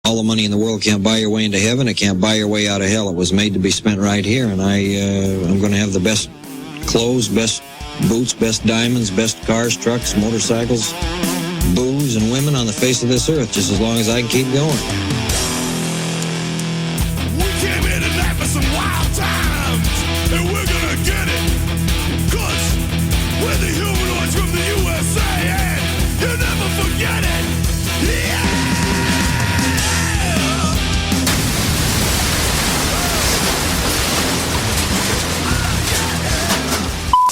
All the money in the world can't buy your way into heaven. It can't buy your way out of hell. It was made to be spent right here, and I'm going to have the best clothes, best boots, best diamonds, best cars, trucks, motorcycles, booze, and women on the face of this earth, just as long as I can keep going. We came here tonight for some wild times, and we're gonna get it. 'Cause we're the humanoids from the USA, and you'll never forget it. Yeah!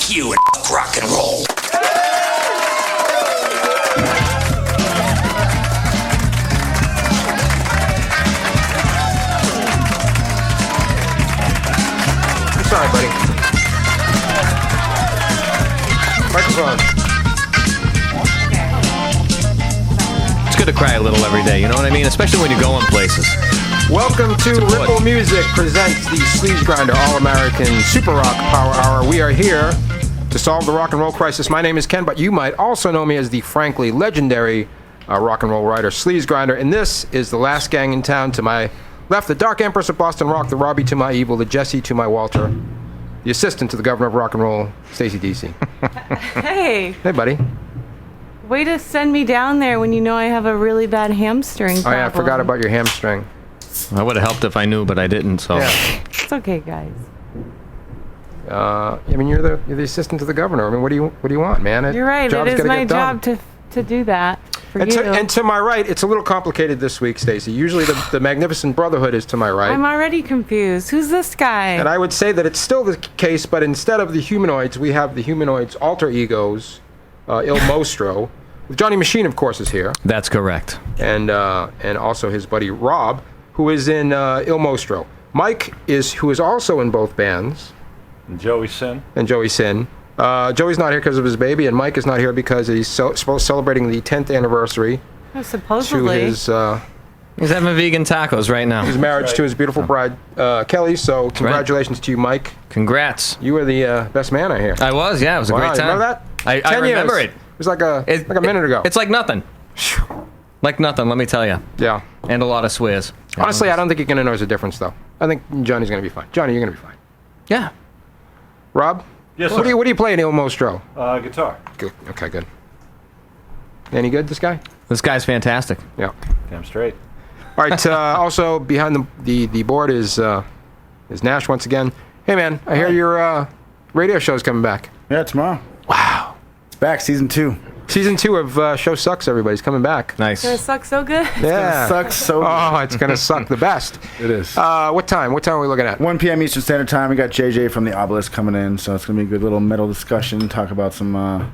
You and rock and roll. Sorry, buddy. Microphone. It's good to cry a little every day, you know what I mean? Especially when you're going places. Welcome to Ripple Music presents the Sleazegrinder All-American Super Rock Power Hour. We are here to solve the rock and roll crisis. My name is Ken, but you might also know me as the frankly legendary rock and roll writer Sleazegrinder, and this is the last gang in town. To my left, the Dark Empress of Boston Rock, the Robbie to my evil, the Jesse to my Walter, the assistant to the governor of rock and roll, Stacey DC. Hey. Hey, buddy. Way to send me down there when you know I have a really bad hamstring problem. Oh, yeah, I forgot about your hamstring. I would have helped if I knew, but I didn't, so. Yeah. It's okay, guys. I mean, you're the assistant to the governor. I mean, what do you want, man? You're right. It is my job to do that for you. And to my right, it's a little complicated this week, Stacey. Usually the Magnificent Brotherhood is to my right. I'm already confused. Who's this guy? And I would say that it's still the case, but instead of the humanoids, we have the humanoids' alter egos, Il Mostro. Johnny Machine, of course, is here. That's correct. And also his buddy Rob, who is in Il Mostro. Mike who is also in both bands. And Joey Sin. Joey's not here because of his baby, and Mike is not here because he's celebrating the 10th anniversary supposedly. to his... He's having vegan tacos right now. His marriage to his beautiful bride, Kelly. So congratulations to you, Mike. Congrats. You were the best man, I hear. I was, yeah. It was a great time. You remember that? I remember it. It was like a minute ago. It's like nothing. Like nothing, let me tell you. Yeah. And a lot of swears. Honestly, I don't think you're going to notice a difference, though. I think Johnny's going to be fine. Johnny, you're going to be fine. Yeah. Rob? Yes, What sir. do you play in Il Mostro? Guitar. Good. Okay, good. Any good, this guy? This guy's fantastic. Yeah. Damn straight. All right, also behind the board is Nash once again. Hey, man, I hear your radio show's coming back. Yeah, tomorrow. Wow. It's back, season 2. Season 2 of Show Sucks, everybody's coming back. Nice. It sucks so good. Yeah. Sucks so good. Oh, it's going to suck the best. It is. What time? What time are we looking at? 1 p.m. Eastern Standard Time. We got JJ from the Obelisk coming in, so it's going to be a good little metal discussion. Talk about some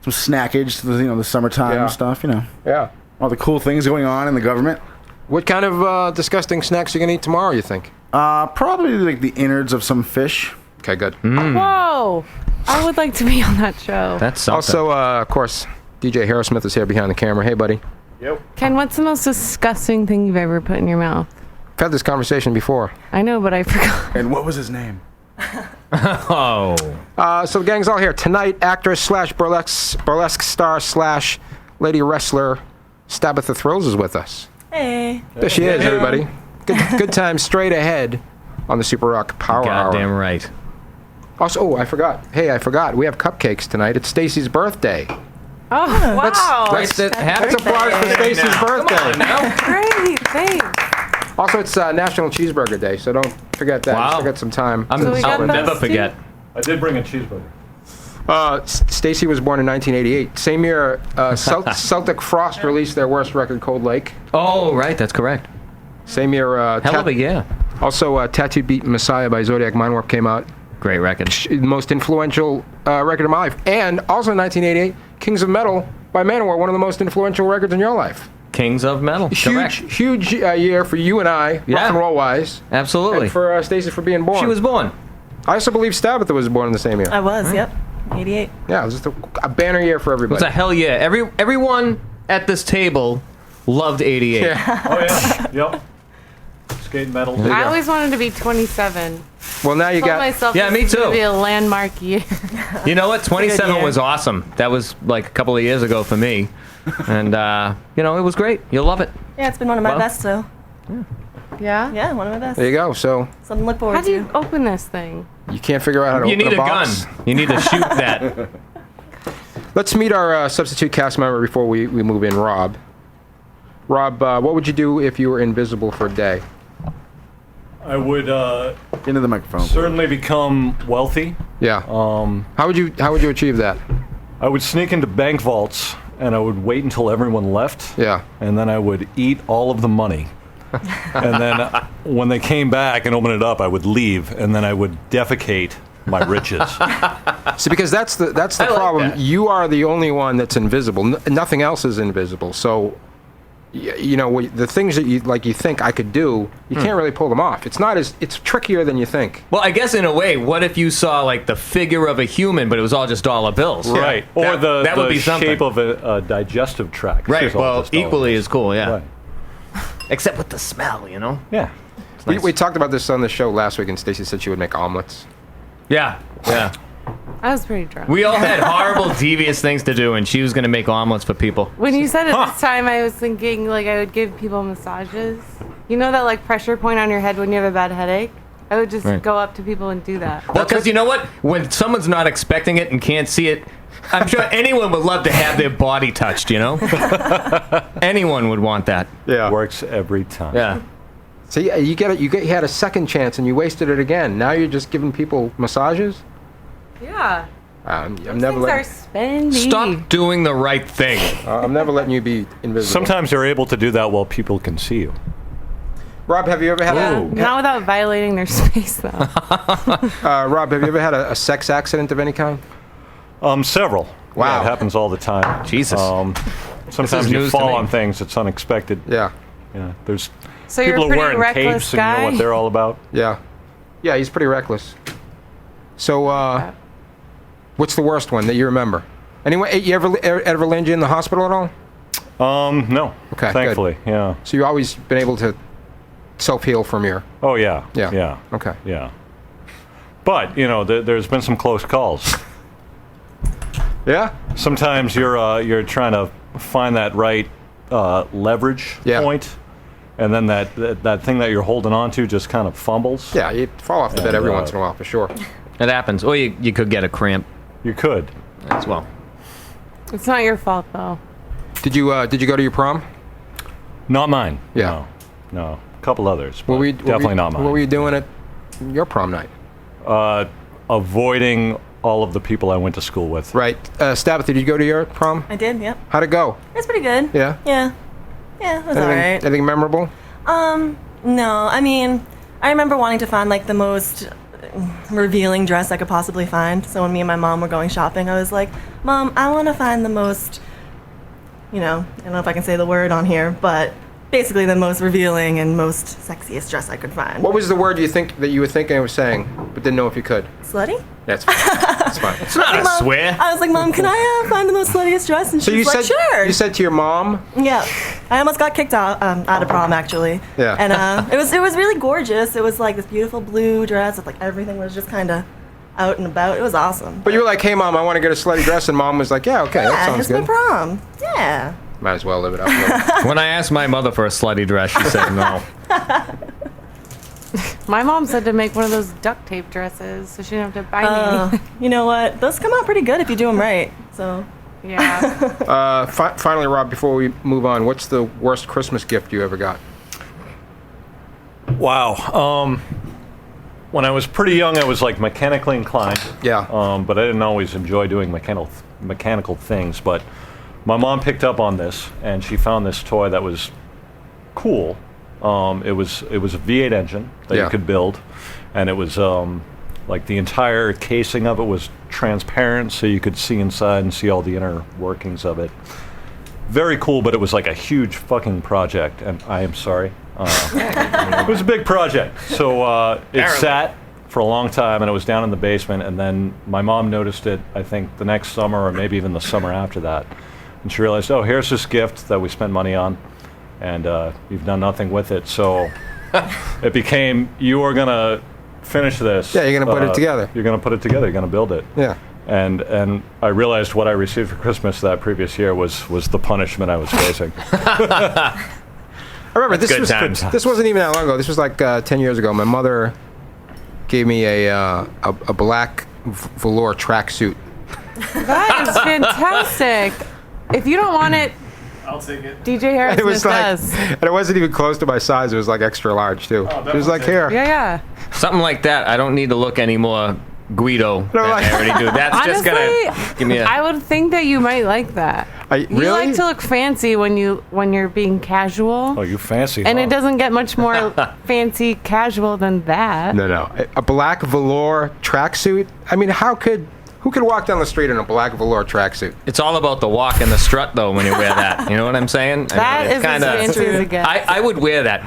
snackage, the summertime stuff, Yeah. all the cool things going on in the government. What kind of disgusting snacks are you going to eat tomorrow, you think? Probably like the innards of some fish. Okay, good. Whoa. I would like to be on that show. That's something. Also, of course, DJ Harrowsmith is here behind the camera. Hey, buddy. Yep. Ken, what's the most disgusting thing you've ever put in your mouth? I've had this conversation before. I know, but I forgot. And what was his name? Oh. So the gang's all here. Tonight, actress slash burlesque star slash lady wrestler Stabitha Thrills is with us. Hey. There she is, everybody. Good time straight ahead on the Super Rock Power Hour. Goddamn right. Also, I forgot. Hey, I forgot. We have cupcakes tonight. It's Stacy's birthday. Oh, wow. Let's applause for Stacy's birthday. Great. Thanks. Also, it's National Cheeseburger Day, so don't forget that. Wow. Still got some time. So we got I'll never those forget. I did bring a cheeseburger. Stacy was born in 1988. Same year, Celtic Frost released their worst record, Cold Lake. Oh, right, that's correct. Same year, Hell of a year. Also, Tattooed Beat Messiah by Zodiac Mindwarp came out. Great record. The most influential record of my life. And also in 1988, Kings of Metal by Manowar, one of the most influential records in your life. Kings of Metal. Correct. Huge year for you and I, rock and roll wise. Absolutely. And for Stacy for being born. She was born. I also believe Stabitha was born in the same year. I was, yep. 88. Yeah, it was just a banner year for It everybody. was a hell yeah. Everyone at this table loved 88. Yeah. Oh, yeah. Yep. Skate metal. I always wanted to be 27. Well, now you I told got. myself Yeah, this me is gonna too. be a landmark year. You know what? 27 year. was awesome. That was like a couple of years ago for me. And, you know, it was great. You'll love it. Yeah, it's been one of my Well. best, so. Yeah? Yeah, one of my best. There you go. So Something to look forward How do to. you open this thing? you can't figure out how to You open need a box. gun. You need to shoot that. Let's meet our substitute cast member before we move in, Rob. Rob, what would you do if you were invisible for a day? I would Into the microphone. certainly become wealthy. Yeah. How would you achieve that? I would sneak into bank vaults and I would wait until everyone left. Yeah. And then I would eat all of the money. And then when they came back and opened it up, I would leave and then I would defecate my riches. See, because that's the like problem. that. You are the only one that's invisible. Nothing else is invisible. So, you know, the things that you think I could do, you can't really pull them off. It's trickier than you think. Well, I guess in a way, what if you saw like the figure of a human, but it was all just dollar bills? Right. Or that would be something. shape of a digestive tract. Right. It's all Well, just dollar equally bills. as cool, yeah. Right. Except with the smell, you know? Yeah. We talked about this on the show last week, and Stacey said she would make omelets. Yeah. Yeah. I was pretty drunk. We all had horrible, devious things to do, and she was going to make omelets for people. When you said it this time, I was thinking like I would give people massages. You know that like pressure point on your head when you have a bad headache? I would just Right. go up to people and do that. Well, because you know what? When someone's not expecting it and can't see it, I'm sure anyone would love to have their body touched, you know? Anyone would want that. Yeah. Works every time. Yeah. So you had a second chance, and you wasted it again. Now you're just giving people massages. Yeah. I'm Those never things are letting. spendy. Stop doing the right thing. I'm never letting you be invisible. Sometimes you're able to do that while people can see you. Rob, have you ever had Not without violating their space, though. Rob, have you ever had a sex accident of any kind? Several. Wow. Yeah, it happens all the time. Jesus. Sometimes you news to fall me. on things. It's unexpected. Yeah. Yeah. There's So you're people a are pretty wearing reckless capes and you know guy. what they're all about. Yeah. Yeah, he's pretty reckless. So, what's the worst one that you remember? Anyway, you ever land you in the hospital at all? No. Okay, good. Thankfully, yeah. So you've always been able to self-heal from your... Oh yeah. Yeah. Yeah. Okay. Yeah. But you know, there's been some close calls. Yeah? Sometimes you're trying to find that right leverage Yeah. point, and then that thing that you're holding on to just kind of fumbles. Yeah, you fall off the bed every And, once in a while, for sure. It happens. Or you could get a cramp You could. as well. It's not your fault, though. Did you go to your prom? Not mine. Yeah. No. A couple others. But not definitely not mine. What were you doing at your prom night? Avoiding all of the people I went to school with. Right. Stabitha, did you go to your prom? I did, yep. How'd it go? It's pretty good. Yeah? Yeah. Yeah, it was alright. Anything memorable? No, I mean, I remember wanting to find like the most revealing dress I could possibly find. So when me and my mom were going shopping, I was like, Mom, I want to find the most, I don't know if I can say the word on here, but basically the most revealing and most sexiest dress I could find. What was the word you were thinking of saying, but didn't know if you could? Slutty? That's fine. That's fine. It's not a Mom, swear. I was like, Mom, can I find the most sluttiest dress? And So she you was like, said sure. you said to your mom, Yeah, I almost got kicked out of prom actually. Yeah. And it was really gorgeous. It was like this beautiful blue dress with like everything was just kind of out and about. It was awesome. but you were like, "Hey, Mom, I want to get a slutty dress," and Mom was like, "Yeah, okay, that Yeah, sounds it's my good." prom. Yeah. Might as well live it up. A little. When I asked my mother for a slutty dress, she said no. My mom said to make one of those duct tape dresses so she didn't have to buy me anything. You know what? Those come out pretty good if you do them right. So Yeah. Finally, Rob, before we move on, what's the worst Christmas gift you ever got? Wow. When I was pretty young, I was like mechanically inclined. Yeah. But I didn't always enjoy doing mechanical things. But my mom picked up on this, and she found this toy that was cool. It was a V8 engine that Yeah. you could build, and it was like the entire casing of it was transparent, so you could see inside and see all the inner workings of it. Very cool, but it was like a huge fucking project, and I am sorry. It was a big project, so it sat for a long time, and it was down in the basement, and then my mom noticed it, I think, the next summer, or maybe even the summer after that, and she realized, oh, here's this gift that we spent money on, and you've done nothing with it, so it became, you are going to finish this. Yeah, you're gonna put it together. You're gonna put it together. You're gonna build it. Yeah. And I realized what I received for Christmas that previous year was the punishment I was facing. I remember good times. this wasn't even that long ago. This was like 10 years ago. My mother gave me a black velour tracksuit. That is fantastic. If you don't want it, I'll take it. DJ Harris It was like, does. and it wasn't even close to my size. It was like extra large too. It was like here. Yeah. Something like that. I don't need to look any more Guido than like- I already do. That's just Honestly, gonna give me a. I would think that you might like that. You Really? like to look fancy when you're being casual. Oh, you fancy? And huh? it doesn't get much more fancy casual than that. No. A black velour tracksuit. I mean, who could walk down the street in a black velour tracksuit? It's all about the walk and the strut, though, when you wear that. You know what I'm saying? That is as fancy as it gets. I would wear that.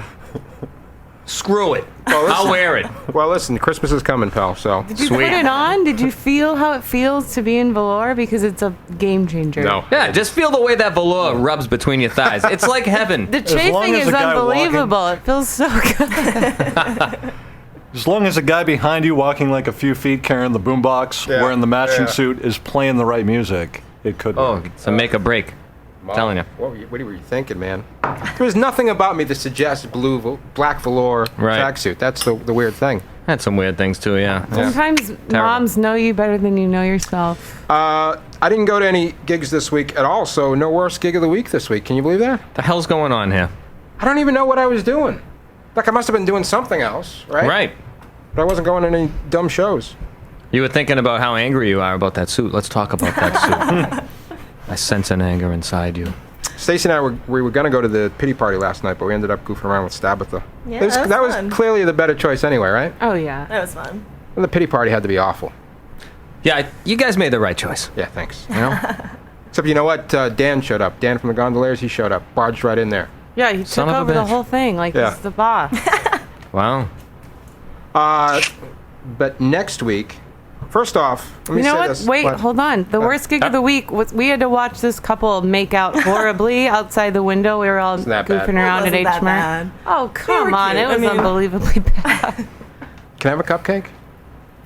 Screw it. I'll wear it. Well, listen, Christmas is coming, pal. So Did you put it on? Did you feel how it feels to be in velour? Because it's a game changer. no. Yeah, just feel the way that velour rubs between your thighs. It's like heaven. The long chafing as is the guy unbelievable. It feels so good. As long as the guy behind you walking like a few feet carrying the boombox, Yeah, wearing the matching yeah. suit, is playing the right music, it could Oh, work. it's a make or break. I'm telling you. What were you thinking, man? There was nothing about me that suggests black velour Right. tracksuit. That's the weird thing. Had some weird things too, yeah. Sometimes moms know you better than you know yourself. I didn't go to any gigs this week at all, so no worst gig of the week this week. Can you believe that? The hell's going on here? I don't even know what I was doing. Like, I must have been doing something else, right? Right. But I wasn't going to any dumb shows. You were thinking about how angry you are about that suit. Let's talk about that suit. I sense an anger inside you. Stacy and I were going to go to the pity party last night, but we ended up goofing around with Stabitha. Yeah, that was that was fun. clearly the better choice anyway, right? Oh, yeah. That was fun. And the pity party had to be awful. Yeah, you guys made the right choice. Yeah, thanks. You know? Except, you know what? Dan showed up. Dan from the Gondoliers, he showed up. Barged right in there. Yeah, he Son took of a over the bitch. whole thing like Yeah. he's the boss. Wow. But next week, first off, let me You know say what? this. Wait, hold on. The worst gig of the week was we had to watch this couple make out horribly outside the window. We were all that bad? goofing around at It wasn't that H Mart. bad. Oh, come were on. cute. It was I mean- unbelievably bad. Can I have a cupcake?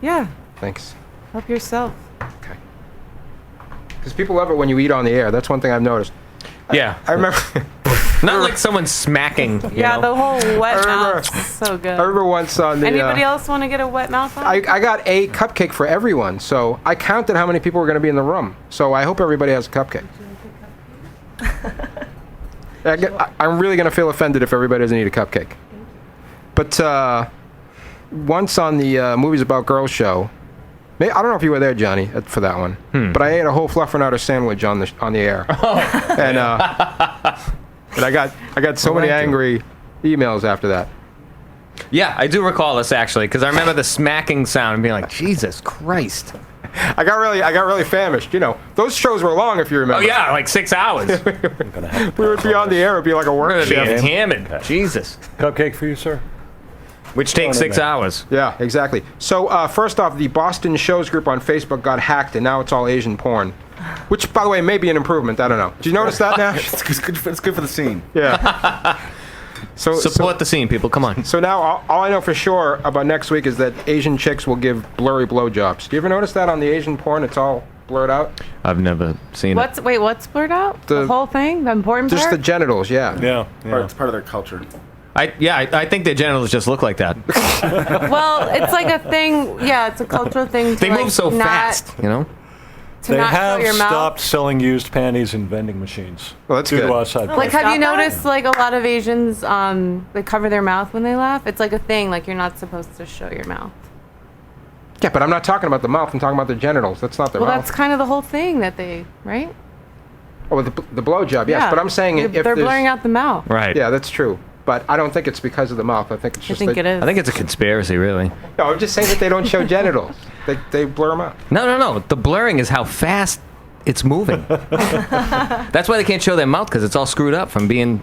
Yeah. Thanks. Help yourself. Okay. Because people love it when you eat on the air. That's one thing I've noticed. Yeah. I remember. Not like someone smacking. You Yeah, know? the whole wet remember- mouth is so good. I remember once on the. Anybody else want to get a wet mouth on? I got a cupcake for everyone, so I counted how many people were going to be in the room. So I hope everybody has a cupcake. I'm really going to feel offended if everybody doesn't eat a cupcake. But once on the Movies About Girls show, I don't know if you were there, Johnny, for that one, but I ate a whole Fluffernutter sandwich on the air, and I got so many angry emails after that. Yeah, I do recall this actually, because I remember the smacking sound and being like, Jesus Christ. I got really famished. You know, those shows were long, if you Oh, remember. yeah, like 6 hours. We would be on the air. It'd be like a work We're going to be shift. hammered. Jesus. Cupcake for you, sir? Which takes 6 hours. Yeah, exactly. So first off, the Boston Shows group on Facebook got hacked, and now it's all Asian porn. Which, by the way, may be an improvement. I don't know. Did you notice that, Nash? It's good for the scene. Yeah. Support the scene, people. Come on. So now all I know for sure about next week is that Asian chicks will give blurry blowjobs. Do you ever notice that on the Asian porn? It's all blurred out. I've never seen it. What's blurred out? The whole thing? The important Just part? the genitals, yeah. Yeah. It's part of their culture. I think their genitals just look like that. Well, it's like a thing. Yeah, it's a cultural thing. To They like move so not, fast, you know? To They not show have your stopped mouth. selling used panties in vending machines. Well, that's due good. to outside Like, pressure. have you Stop that? noticed, like, a lot of Asians, they cover their mouth when they laugh? It's like a thing, like, you're not supposed to show your mouth. Yeah, but I'm not talking about the mouth. I'm talking about the genitals. That's not their Well, mouth. that's kind of the whole thing that they, right? Oh, the blowjob, yes. Yeah. But I'm saying if They're there's... blurring out the mouth. Right. Yeah, that's true. But I don't think it's because of the mouth. I think it's I just... think it is. I think it's a conspiracy, really. No, I'm just saying that they don't show genitals. They blur them out. No. The blurring is how fast it's moving. That's why they can't show their mouth, because it's all screwed up from being,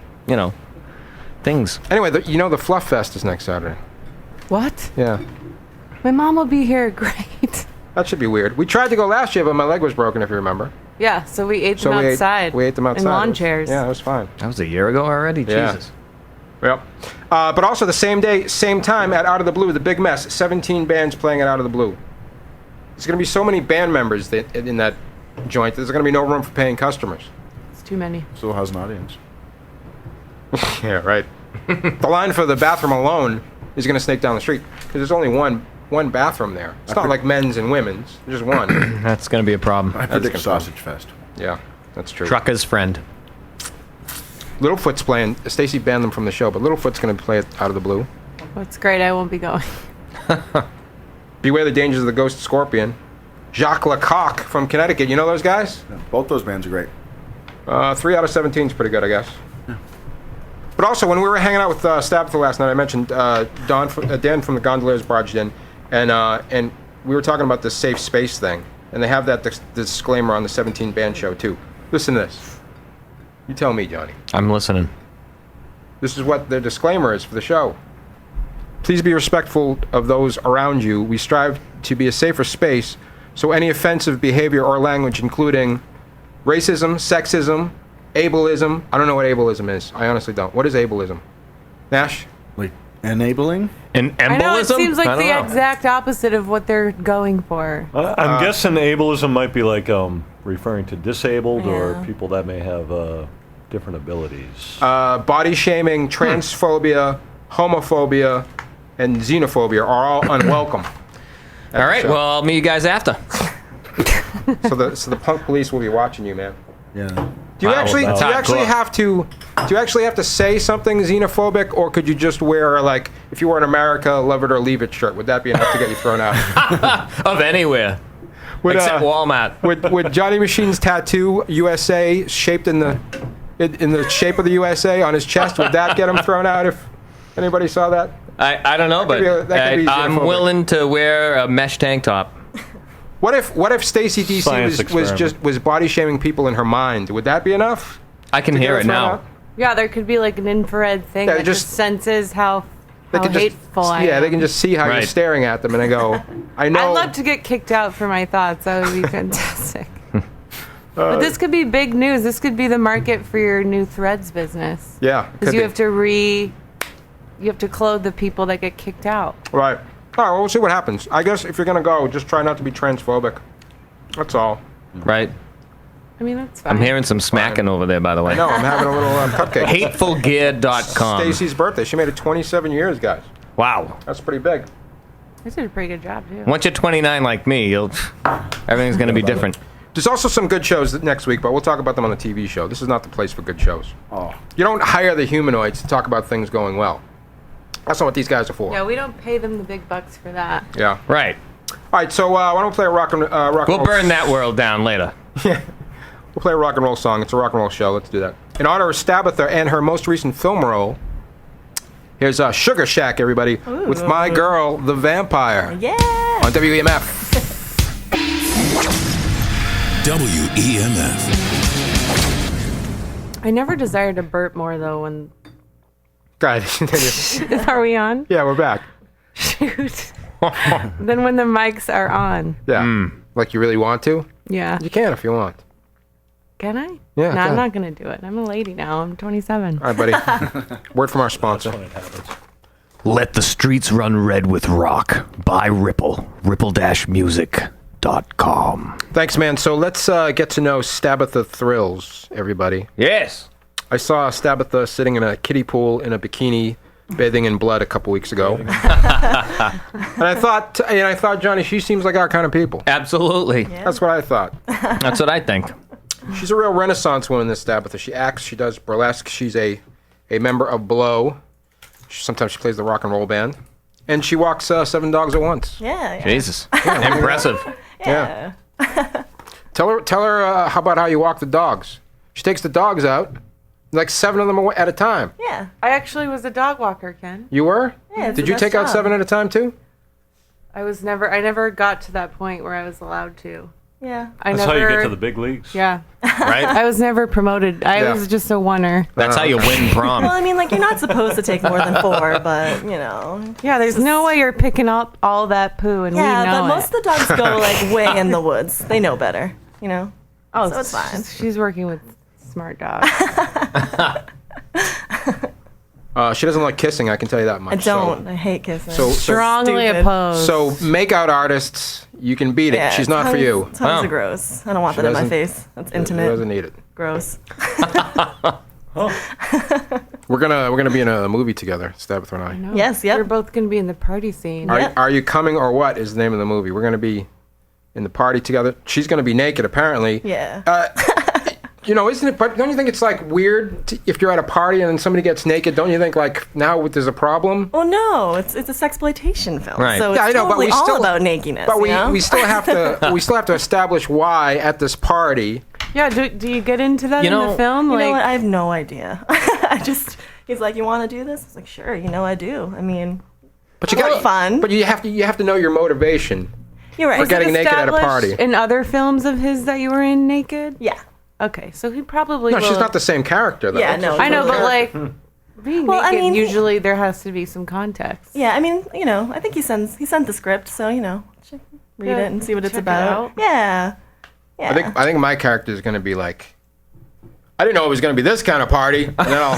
things. Anyway, the Fluff Fest is next Saturday. What? Yeah. My mom will be here. Great. That should be weird. We tried to go last year, but my leg was broken, if you remember. Yeah, so we ate So them we outside. ate them outside. In lawn It was- chairs. Yeah, it was fine. That was a year ago already? Yeah. Jesus. Yep. But also the same day, same time at Out of the Blue, the big mess. 17 bands playing at Out of the Blue. There's going to be so many band members in that joint. There's going to be no room for paying customers. It's too many. Still has an audience. Yeah, right. The line for the bathroom alone is going to snake down the street because there's only one bathroom there. It's not like men's and women's. There's just one. That's going to be a problem. I predict Sausage Fest. Yeah, that's true. Trucker's friend. Littlefoot's playing. Stacy banned them from the show, but Littlefoot's going to play it Out of the Blue. That's great. I won't be going. Beware the Dangers of the Ghost Scorpion. Jacques Lecoq from Connecticut. You know those guys? Yeah, both those bands are great. 3 out of 17 is pretty good, I guess. Yeah. But also, when we were hanging out with Stabtha last night, I mentioned Dan from the Gondoliers barged in, and we were talking about the safe space thing, and they have that disclaimer on the 17 band show too. Listen to this. You tell me, Johnny. I'm listening. This is what the disclaimer is for the show. Please be respectful of those around you. We strive to be a safer space, so any offensive behavior or language, including racism, sexism, ableism. I don't know what ableism is. I honestly don't. What is ableism? Nash? Like enabling? An embolism? I know it seems like the know. exact opposite of what they're going for. I'm guessing ableism might be like referring to disabled or Yeah. people that may have different abilities. Body shaming, transphobia, homophobia, and xenophobia are all unwelcome. All right, well, I'll meet you guys after. So the punk police will be watching you, man. Yeah. Do you actually that's hardcore. do you actually have to say something xenophobic, or could you just wear, like, if you were in America, love it or leave it shirt? Would that be enough to get you thrown out? Of anywhere. Except Walmart. Would Johnny Machine's tattoo USA shaped in the shape of the USA on his chest, would that get him thrown out if anybody saw that? I don't know, That could be I'm xenophobic. willing to wear a mesh tank top. What if Stacey Science DC was body shaming people in her mind? Would that be enough? I can to get hear her it thrown now. out? Yeah, there could be like an infrared thing Yeah, that just senses how hateful I am. Yeah, they can just see how you're Right. staring at them, and they go, I know. I'd love to get kicked out for my thoughts. That would be fantastic. But this could be big news. This could be the market for your new Threads business. Yeah, it Because could you be. have to clothe the people that get kicked out. Right. All right, well, we'll see what happens. I guess if you're going to go, just try not to be transphobic. That's all. Right? I mean, that's fine. I'm hearing some smacking over there, by the way. No, I'm having a little cupcake. Hatefulgear.com. Stacy's birthday. She made it 27 years, guys. Wow. That's pretty big. I did a pretty good job, too. Once you're 29 like me, everything's going to be different. There's also some good shows next week, but we'll talk about them on the TV show. This is not the place for good shows. Oh. You don't hire the humanoids to talk about things going well. That's not what these guys are for. Yeah, we don't pay them the big bucks for that. Yeah. Right. All right, so why don't we play a rock and We'll roll? burn that world down later. We'll play a rock and roll song. It's a rock and roll show. Let's do that. In honor of Stabtha and her most recent film role, here's Sugar Shack, everybody, with My Girl, the Vampire, Yeah. on WEMF. WEMF. I never desired to burp more, though, when... Guys, continue. Are we on? Yeah, we're back. Shoot. Then when the mics are on. Yeah. Like you really want to? Yeah. You can if you want. Can I? Yeah, No, can. I'm not going to do it. I'm a lady now. I'm 27. All right, buddy. Word from our sponsor. Let the streets run red with rock by Ripple. Ripple-music.com. Thanks, man. So let's get to know Stabtha Thrills, everybody. Yes. I saw Stabtha sitting in a kiddie pool in a bikini, bathing in blood a couple weeks ago. And I thought, Johnny, she seems like our kind of people. Absolutely. That's what I thought. That's what I think. She's a real Renaissance woman, this Stabtha. She acts, she does burlesque. She's a member of Blow. Sometimes she plays the rock and roll band. And she walks 7 dogs at once. Yeah. Jesus. Impressive. Yeah. Tell her how about how you walk the dogs. She takes the dogs out, like 7 of them at a time. Yeah. I actually was a dog walker, Ken. You were? Yeah, it's Did the you best take out job. 7 at a time too? I never got to that point where I was allowed to. Yeah. That's how you get to the big leagues. Yeah. Right? I was never promoted. I Yeah. was just a oneer. That's how you win prom. Well, I mean, like, you're not supposed to take more than 4, but, you know. Yeah, there's no way you're picking up all that poo, and Yeah, we know but most of the dogs go, like, way in the woods. They know better, you know? Oh, so it's fine. She's working with smart dogs. She doesn't like kissing, I can tell you that much. I don't. I hate kissing. Strongly Stupid. opposed. So makeout artists, you can beat it. Yeah, She's not for tons- you. Tons Wow. of gross. I don't want She that in my doesn't- face. That's She intimate. doesn't need it. Gross. We're gonna be in a movie together, Stabitha and I. No, Yes, yep. We're both gonna be in the party scene. Yep. Are you coming or what is the name of the movie? We're gonna be in the party together. She's gonna be naked apparently. Yeah. You know, isn't it? But don't you think it's like weird if you're at a party and then somebody gets naked? Don't you think like now there's a problem? Well, no, it's a sexploitation film, Right. so it's Yeah, I know, but totally we all still- about nakedness. But you know? we still have to establish why at this party. Yeah, do you get into that You in know- the film? You Like, know what? I have no idea. He's like, you want to do this? I was like, sure. You know, I do. I mean, But you Well, got fun. But you have to know your motivation you're right. for getting naked at a party. established in other films of his that you were in naked? Yeah. Okay, so he probably No, will. she's not the same character though. Yeah, no. I know, but Totally. like being Well, I naked, mean, usually there has to be some context. Yeah, I mean, you know, I think he sent the script, so you know, read Yeah, it and see what it's check it about. out. Yeah. Yeah. I think my character is going to be like, I didn't know it was going to be this kind of party, and then I'll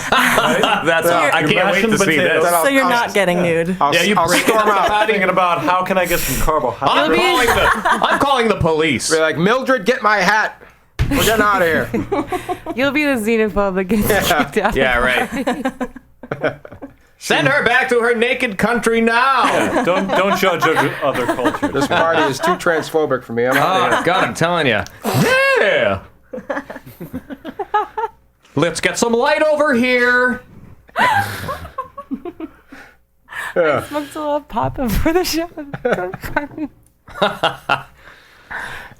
That's all. I can't wait to see this. so you're not getting nude. I'll storm out. Thinking about how can I get some carbohydrates. I'm calling the police. Be like, Mildred, get my hat. We're getting out of here. You'll be the xenophobe that gets kicked out. Yeah, right. Send her back to her naked country now. Don't judge other cultures. This party is too transphobic for me. I'm out of Oh, here. God, I'm telling you. Yeah. Let's get some light over here. Smoked a little pop before the show.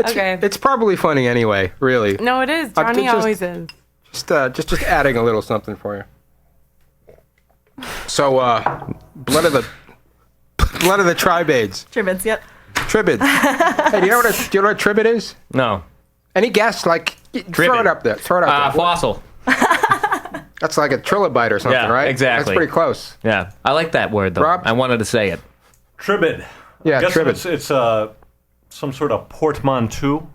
Okay. It's probably funny anyway, really. No, it is. Johnny just- always is. Just adding a little something for you. So, blood of the tribades. Tribids, yep. Tribid. Hey, do you know what a tribid is? No. Any guess? Like, throw it up there. Throw it up there. Fossil. That's like a trilobite or something, Yeah, right? exactly. That's pretty close. Yeah, I like that word, though. Rob? I wanted to say it. Tribid. Yeah, Guess tribid. it's some sort of portmanteau.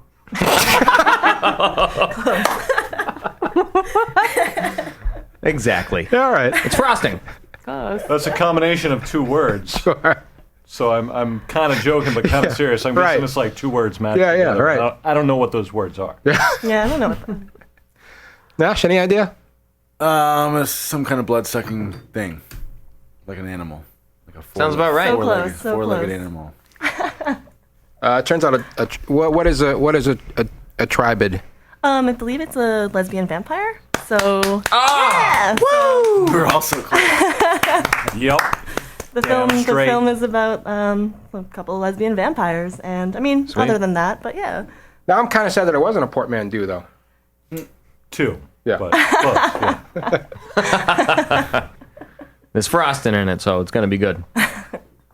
Exactly. All right. It's frosting. Close. That's a combination of two words. Sure. So I'm kind of joking, but kind of serious. I'm guessing Right. it's like two words matched Yeah, together. right. I don't know what those words are. Yeah, I don't know what that. Nash, any idea? It's some kind of blood-sucking thing, like an animal, like a Sounds about right. So four-legged, close, so four-legged close. animal. It turns out what is a tribid? I believe it's a lesbian vampire. So Ah! yeah, We're also close. Yep. the Damn film straight. is about a couple of lesbian vampires, and I mean, Sweet. other than that, but yeah. Now I'm kind of sad that it wasn't a portmanteau though. Two. Yeah. But close, yeah. There's frosting in it, so it's going to be good.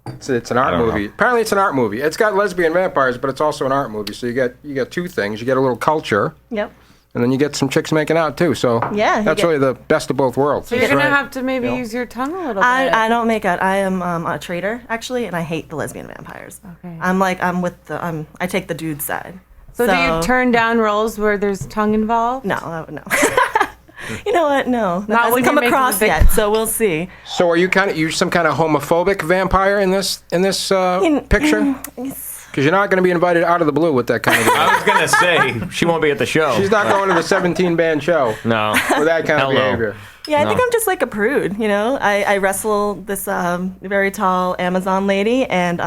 It's an art don't movie. know. Apparently, it's an art movie. It's got lesbian vampires, but it's also an art movie. So you get two things. You get a little culture, Yep. and then you get some chicks making out too. So Yeah, you that's get- really the best of both worlds. So you're gonna right. have to maybe use your tongue a little bit. I don't make out. I am a traitor actually, and I hate the lesbian vampires. Okay. I take the dude's side. So do you turn down roles where there's tongue involved? No, no. You know what? No, that Not when hasn't come you're making across the big- yet. So we'll see. So are you some kind of homophobic vampire in this picture? Because you're not going to be invited out of the blue with that kind of. I was gonna say she won't be at the show. She's not going to the 17-band show No. with that kind of Hell no. behavior. Yeah, I think No. I'm just like a prude. You know, I wrestle this very tall Amazon lady, and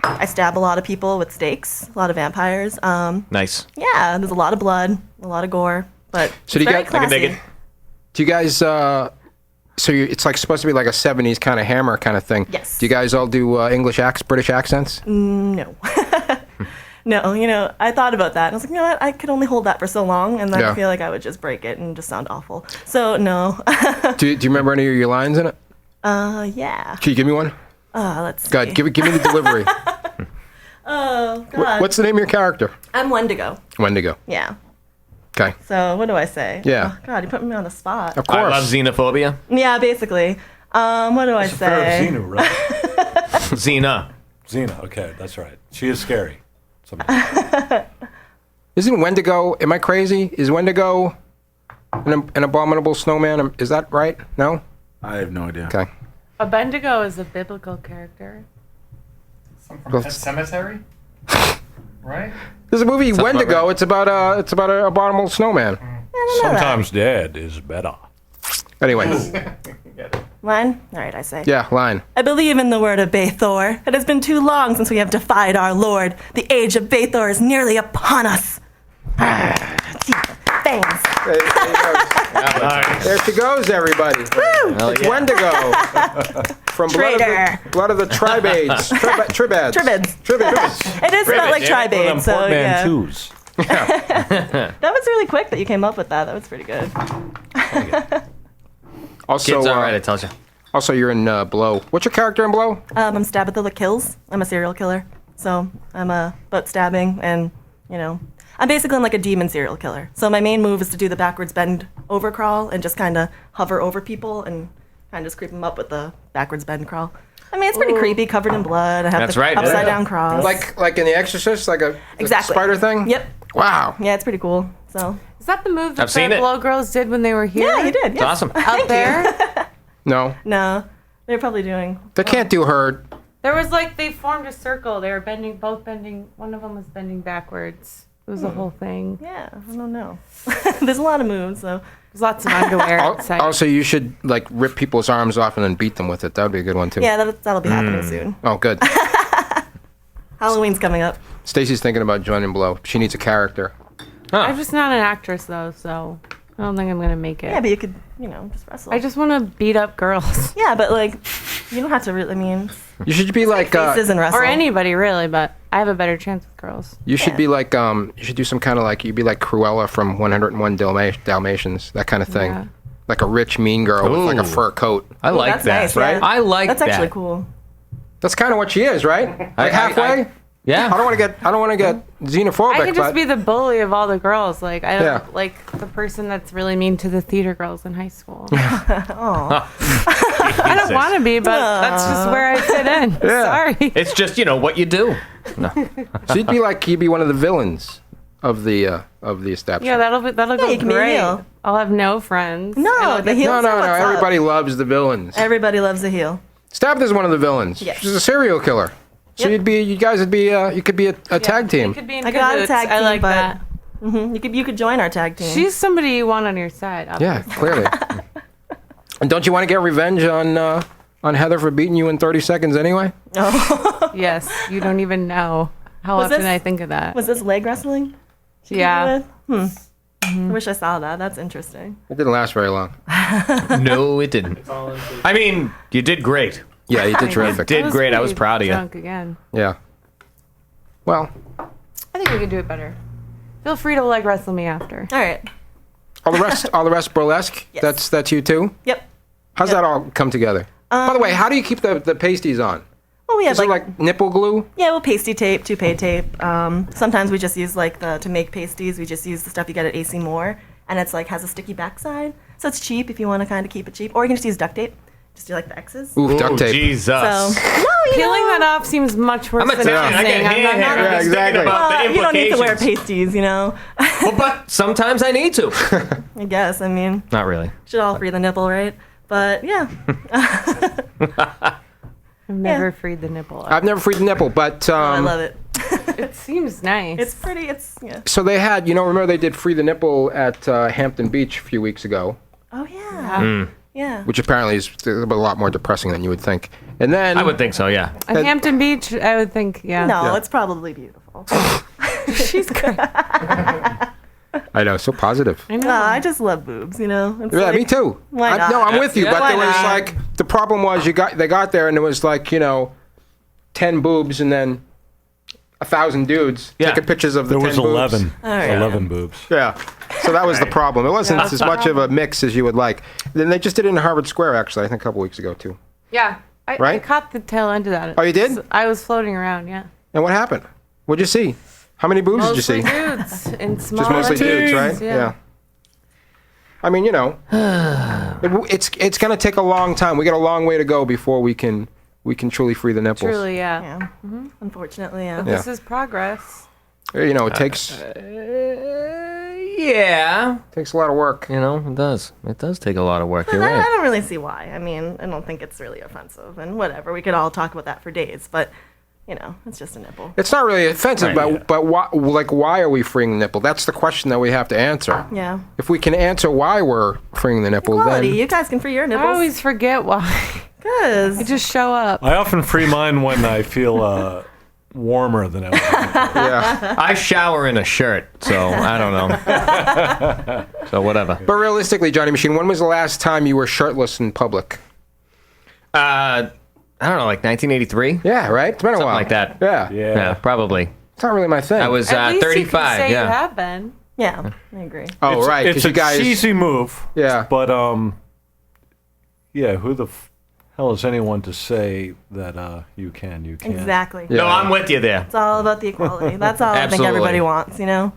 I stab a lot of people with stakes. A lot of vampires. Nice. Yeah, there's a lot of blood, a lot of gore, but So do you it's very get- I can dig classy. it. Do you guys? It's like supposed to be like a 70s kind of Hammer kind of thing. Yes. Do you guys all do British accents? No. No, you know, I thought about that. And I was like, you know what? I could only hold that for so long, and then Yeah. I feel like I would just break it and just sound awful. So, no. Do you remember any of your lines in it? Yeah. Can you give me one? Let's see. God, give me the delivery. Oh, God. What's the name of your character? I'm Wendigo. Wendigo. Yeah. Okay. So, what do I say? Yeah. Oh, God, you put me on the spot. Of I love course. xenophobia. Yeah, basically. What do I Fair say? Xena, right? Xena. Xena, okay, that's right. She is scary. Sometimes. Isn't Wendigo? Am I crazy? Is Wendigo an abominable snowman? Is that right? No. I have no idea. Okay. A Bendigo is a biblical character. Well, Pet Cemetery? Right? There's a movie Sounds about Wendigo. right. It's about a abominable snowman. Sometimes dead is better. Anyways, Line? All right, I say. yeah, line. I believe in the word of Bathor. It has been too long since we have defied our lord. The age of Bathor is nearly upon us. Thanks. There she goes, everybody. It's Wendigo from Blood of the Tribades. Tribads. Tribids. It is spelled like Tribade, so yeah. That was really quick that you came up with that. That was pretty good. Also, Kids all right, I tells you. Also, you're in Blow. What's your character in Blow? I'm Stabatha the Kills. I'm a serial killer. So I'm about stabbing and, you know, I'm basically like a demon serial killer. So my main move is to do the backwards bend over crawl and just kind of hover over people and kind of just creep them up with the backwards bend crawl. I mean, it's pretty creepy, covered in blood. I have That's the right, upside yeah. down cross. Like in The Exorcist, like a Exactly. spider thing? Yep. Wow. Yeah, it's pretty cool. So Is that the move that I've seen the it. Blow Girls did when they were here? yeah, you did. It's Yes. awesome. Out there? No. No, they're probably doing. They can't do her. There was like, they formed a circle. They were both bending. One of them was bending backwards. It was a whole thing. Yeah, I don't know. There's a lot of moves, so. There's lots of underwear outside. Also, you should like rip people's arms off and then beat them with it. That would be a good one too. Yeah, that'll be happening soon. Oh, good. Halloween's coming up. Stacy's thinking about joining Blow. She needs a character. I'm just not an actress though, so I don't think I'm gonna make it. Yeah, but you could, you know, just wrestle. I just want to beat up girls. Yeah, but like, you don't have to really. I mean, You should be like faces and wrestle. Or anybody really, but I have a better chance with girls. you should be like you should do some kind of like you'd be like Cruella from 101 Dalmatians, that kind of thing. Yeah. Like a rich mean girl with like a Ooh. fur coat. I like that's that. nice, yeah. I like That's that. actually cool. That's kind of what she is, right? Like halfway. Yeah. I don't want to get xenophobic, I could just but be the bully of all the girls. Like I don't Yeah. like the person that's really mean to the theater girls in high school. Oh, I don't want to be, but that's just where I fit in. Sorry. It's just, what you do. so you'd be one of the villains of the establishment. Yeah, that'll go you can be a great. heel. I'll have no friends. No, I'll the get- heel- No. What's up? Everybody loves the villains. everybody loves a heel. Stabbed one of the villains. Yes. She's a serial killer. So Yep. you could be a tag team. You could be in I got a cahoots. tag I team, like but that. You could join our tag team. She's somebody you want on your side. Yeah, Obviously. clearly. And don't you want to get revenge on Heather for beating you in 30 seconds anyway? Yes, you don't even know how Was often this- I think of that. Was this leg wrestling? Yeah. I wish I saw that. That's interesting. It didn't last very long. No, it didn't. I mean, you did great. Yeah, you did terrific. did great. I was pretty proud of you. drunk again. Yeah. Well, I think we could do it better. Feel free to leg wrestle me after. All right. all the rest burlesque. Yes. That's you too. Yep. How's that all come together? By the way, how do you keep the pasties on? Well, we have Is it like nipple glue? yeah, well, pasty tape, toupee tape. Sometimes we just use to make pasties. We just use the stuff you get at AC Moore, and it's like has a sticky backside, so it's cheap if you want to kind of keep it cheap. Or you can just use duct tape. Just do like the X's. Ooh, duct tape. Jesus. So no, you Peeling know, that off seems much worse I'm than Italian. I saying get I'm hand not hair. Yeah, I'm just thinking exactly. about the you don't need to wear implications. pasties, you know. Well, but sometimes I need to. I guess. I mean, Not really. should all free the nipple, right? But yeah. I've never freed the nipple off. I've never freed the nipple, but I love it. It seems nice. It's pretty. It's yeah. so they had, remember they did free the nipple at Hampton Beach a few weeks ago, Oh yeah. Mm. Yeah. which apparently is a lot more depressing than you would think. And then I would think so, yeah. At Hampton Beach, I would think, yeah. No, Yeah. it's probably beautiful. She's great. I know, so positive. I know. I just love boobs, you know. It's Yeah, like, me too. Why not? No, I'm with you, Yeah, but why there was not? like the problem was they got there and there was like 10 boobs and then 1,000 dudes Yeah. taking pictures of the There 10 was boobs. 11. All right. 11 boobs. Yeah. So that was the problem. It wasn't as much of a mix as you would like. Then they just did it in Harvard Square, actually, I think a couple weeks ago, too. Yeah. I Right? caught the tail end of that. Oh, you did? I was floating around, yeah. And what happened? What'd you see? How many boobs Mostly did you see? dudes in small Just mostly dudes, right? Yeah. I mean, it's going to take a long time. We got a long way to go before we can truly free the nipples. Truly, yeah. Yeah. Unfortunately, yeah. This is progress. It takes. Yeah. Takes a lot of work. You know, it does. It does take a lot of work. You're I right. don't really see why. I mean, I don't think it's really offensive, and whatever. We could all talk about that for days, but you know, it's just a nipple. It's not really offensive, Right. but why are we freeing the nipple? That's the question that we have to answer. Yeah. If we can answer why we're freeing the nipple, Equality. then You guys can free your I nipples. always forget why. Because I just show up. I often free mine when I feel warmer than I was. yeah. I shower in a shirt, so I don't know. So whatever. But realistically, Johnny Machine, when was the last time you were shirtless in public? I don't know, like 1983? Yeah, right. It's been a Something while. like that. Yeah. Yeah, probably. It's not really my thing. I was At least 35. you can say yeah. you have been. yeah, I agree. Oh, right. It's Because a you guys. cheesy move. Yeah. But yeah. Who the hell is anyone to say that you can? You can't. Exactly. Yeah. No, I'm with you there. It's all about the equality. That's all I think Absolutely. everybody wants, you know?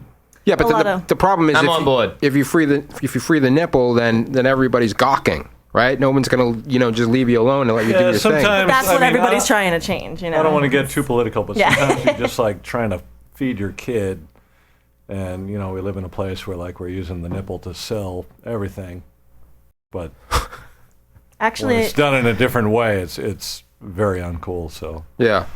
Yeah, but a lot the of- problem is I'm on board. if you free the nipple, then everybody's gawking, right? No one's gonna just leave you alone and let you do your thing. sometimes That's I what mean, everybody's I, trying to change, you know? I don't want to get too political, but Yeah. sometimes you're just like trying to feed your kid, and we live in a place where like we're using the nipple to sell everything, but when Actually, it's done in a different way, it's very uncool. So Yeah.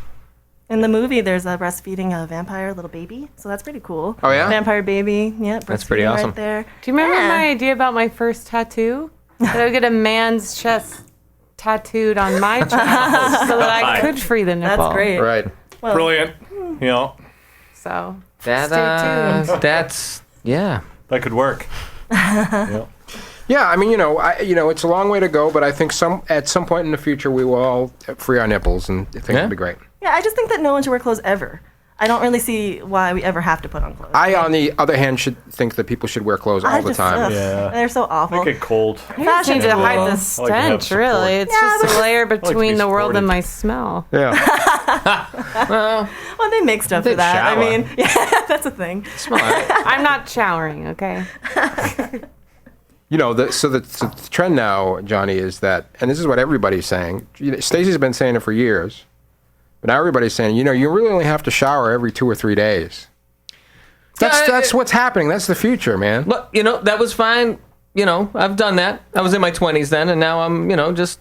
in the movie, there's a breastfeeding a vampire little baby, so that's pretty cool. Oh, yeah? Vampire baby, yeah. That's pretty breastfeeding awesome. Right there. Do you remember Yeah. my idea about my first tattoo? That I would get a man's chest tattooed on my chest so that I could free the nipple. That's great. Right. Well, brilliant, So That, stay tuned. that's, yeah. that could work. Yeah. Yeah, I mean, it's a long way to go, but I think at some point in the future we will all free our nipples, and I think it'll be great. Yeah, I just think that no one should wear clothes ever. I don't really see why we ever have to put on clothes. I, on the other hand, should think that people should wear clothes all the time. Ugh, Yeah. They're so awful. They get cold. You just need to Fashion's hide cool. the I like to have stench, support. really. It's Yeah, just a layer be between the world supported. and my smell. Yeah. Well, they make stuff They for that. shower. I mean, yeah, that's a thing. I'm not showering, okay? So the trend now, Johnny, is that, and this is what everybody's saying. Stacey's been saying it for years, but now everybody's saying, you really only have to shower every 2 or 3 days. That's what's happening. That's the future, man. Look, that was fine. I've done that. I was in my 20s then, and now I'm,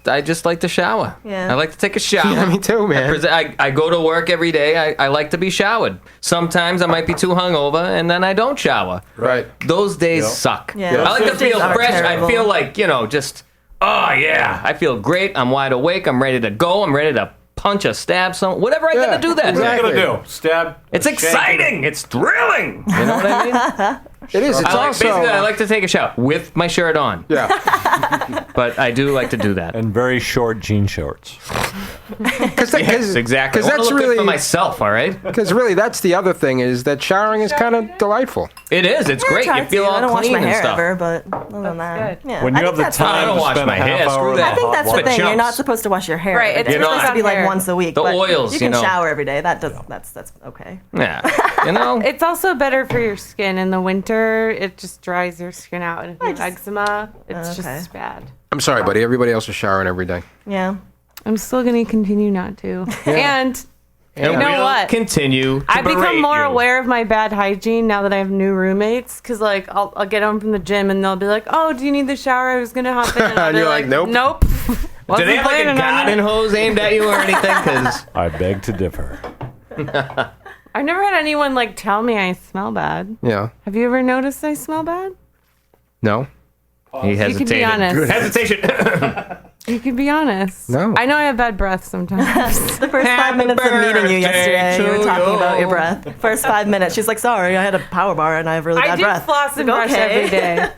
I just like to shower. Yeah. I like to take a shower. Yeah, me too, man. I go to work every day. I like to be showered. Sometimes I might be too hungover, and then I don't shower. Right. Those days Yep. suck. Yeah, I like to those days feel are fresh. terrible. I feel like, just, oh, yeah. I feel great. I'm wide awake. I'm ready to go. I'm ready to punch or stab someone. Whatever I got to do that What are day. you gonna do? Stab? It's Shank? exciting. It's thrilling. You know what I mean? It is. It's also. Basically, I like to take a shower with my shirt on. Yeah. But I do like to do that. And very short jean shorts. Yes, exactly. Because I wanna that's look good really. for myself, all right? Because really, that's the other thing is that showering is kind of delightful. It is. It's great. I You feel all I don't wash clean my and hair stuff. ever, but other than that, good. yeah. When I you think have the that's I time don't to wash spend my a half hair. hour Screw with that. a I think hot that's the water- thing. You're chumps. not supposed to wash your hair. Right, It's it's supposed just to be like hair. once a week. The but oils, You can you know. shower every day. That's okay. Yeah. It's also better for your skin. In the winter, it just dries your skin out. And if you have eczema, it's Okay. just bad. I'm sorry, buddy. Everybody else is showering every day. Yeah. I'm still going to continue not to. And And you know we'll what? continue to I've become berate more you. aware of my bad hygiene now that I have new roommates. Because, I'll get home from the gym and they'll be like, oh, do you need the shower? I was going to hop in. And I'll And be you're like, nope. Nope. Do Wasn't they have like a planning on garden it. hose aimed at you or anything? Because I beg to differ. I've never had anyone, tell me I smell bad. Yeah. Have you ever noticed I smell bad? No. he hesitated. can be honest. Hesitation. You can be honest. No. I know I have bad breath sometimes. The first 5 minutes of meeting you yesterday, you were talking about your breath. First 5 minutes, she's like, "Sorry, I had a power bar and I have really I bad do breath." floss and Like, brush every day.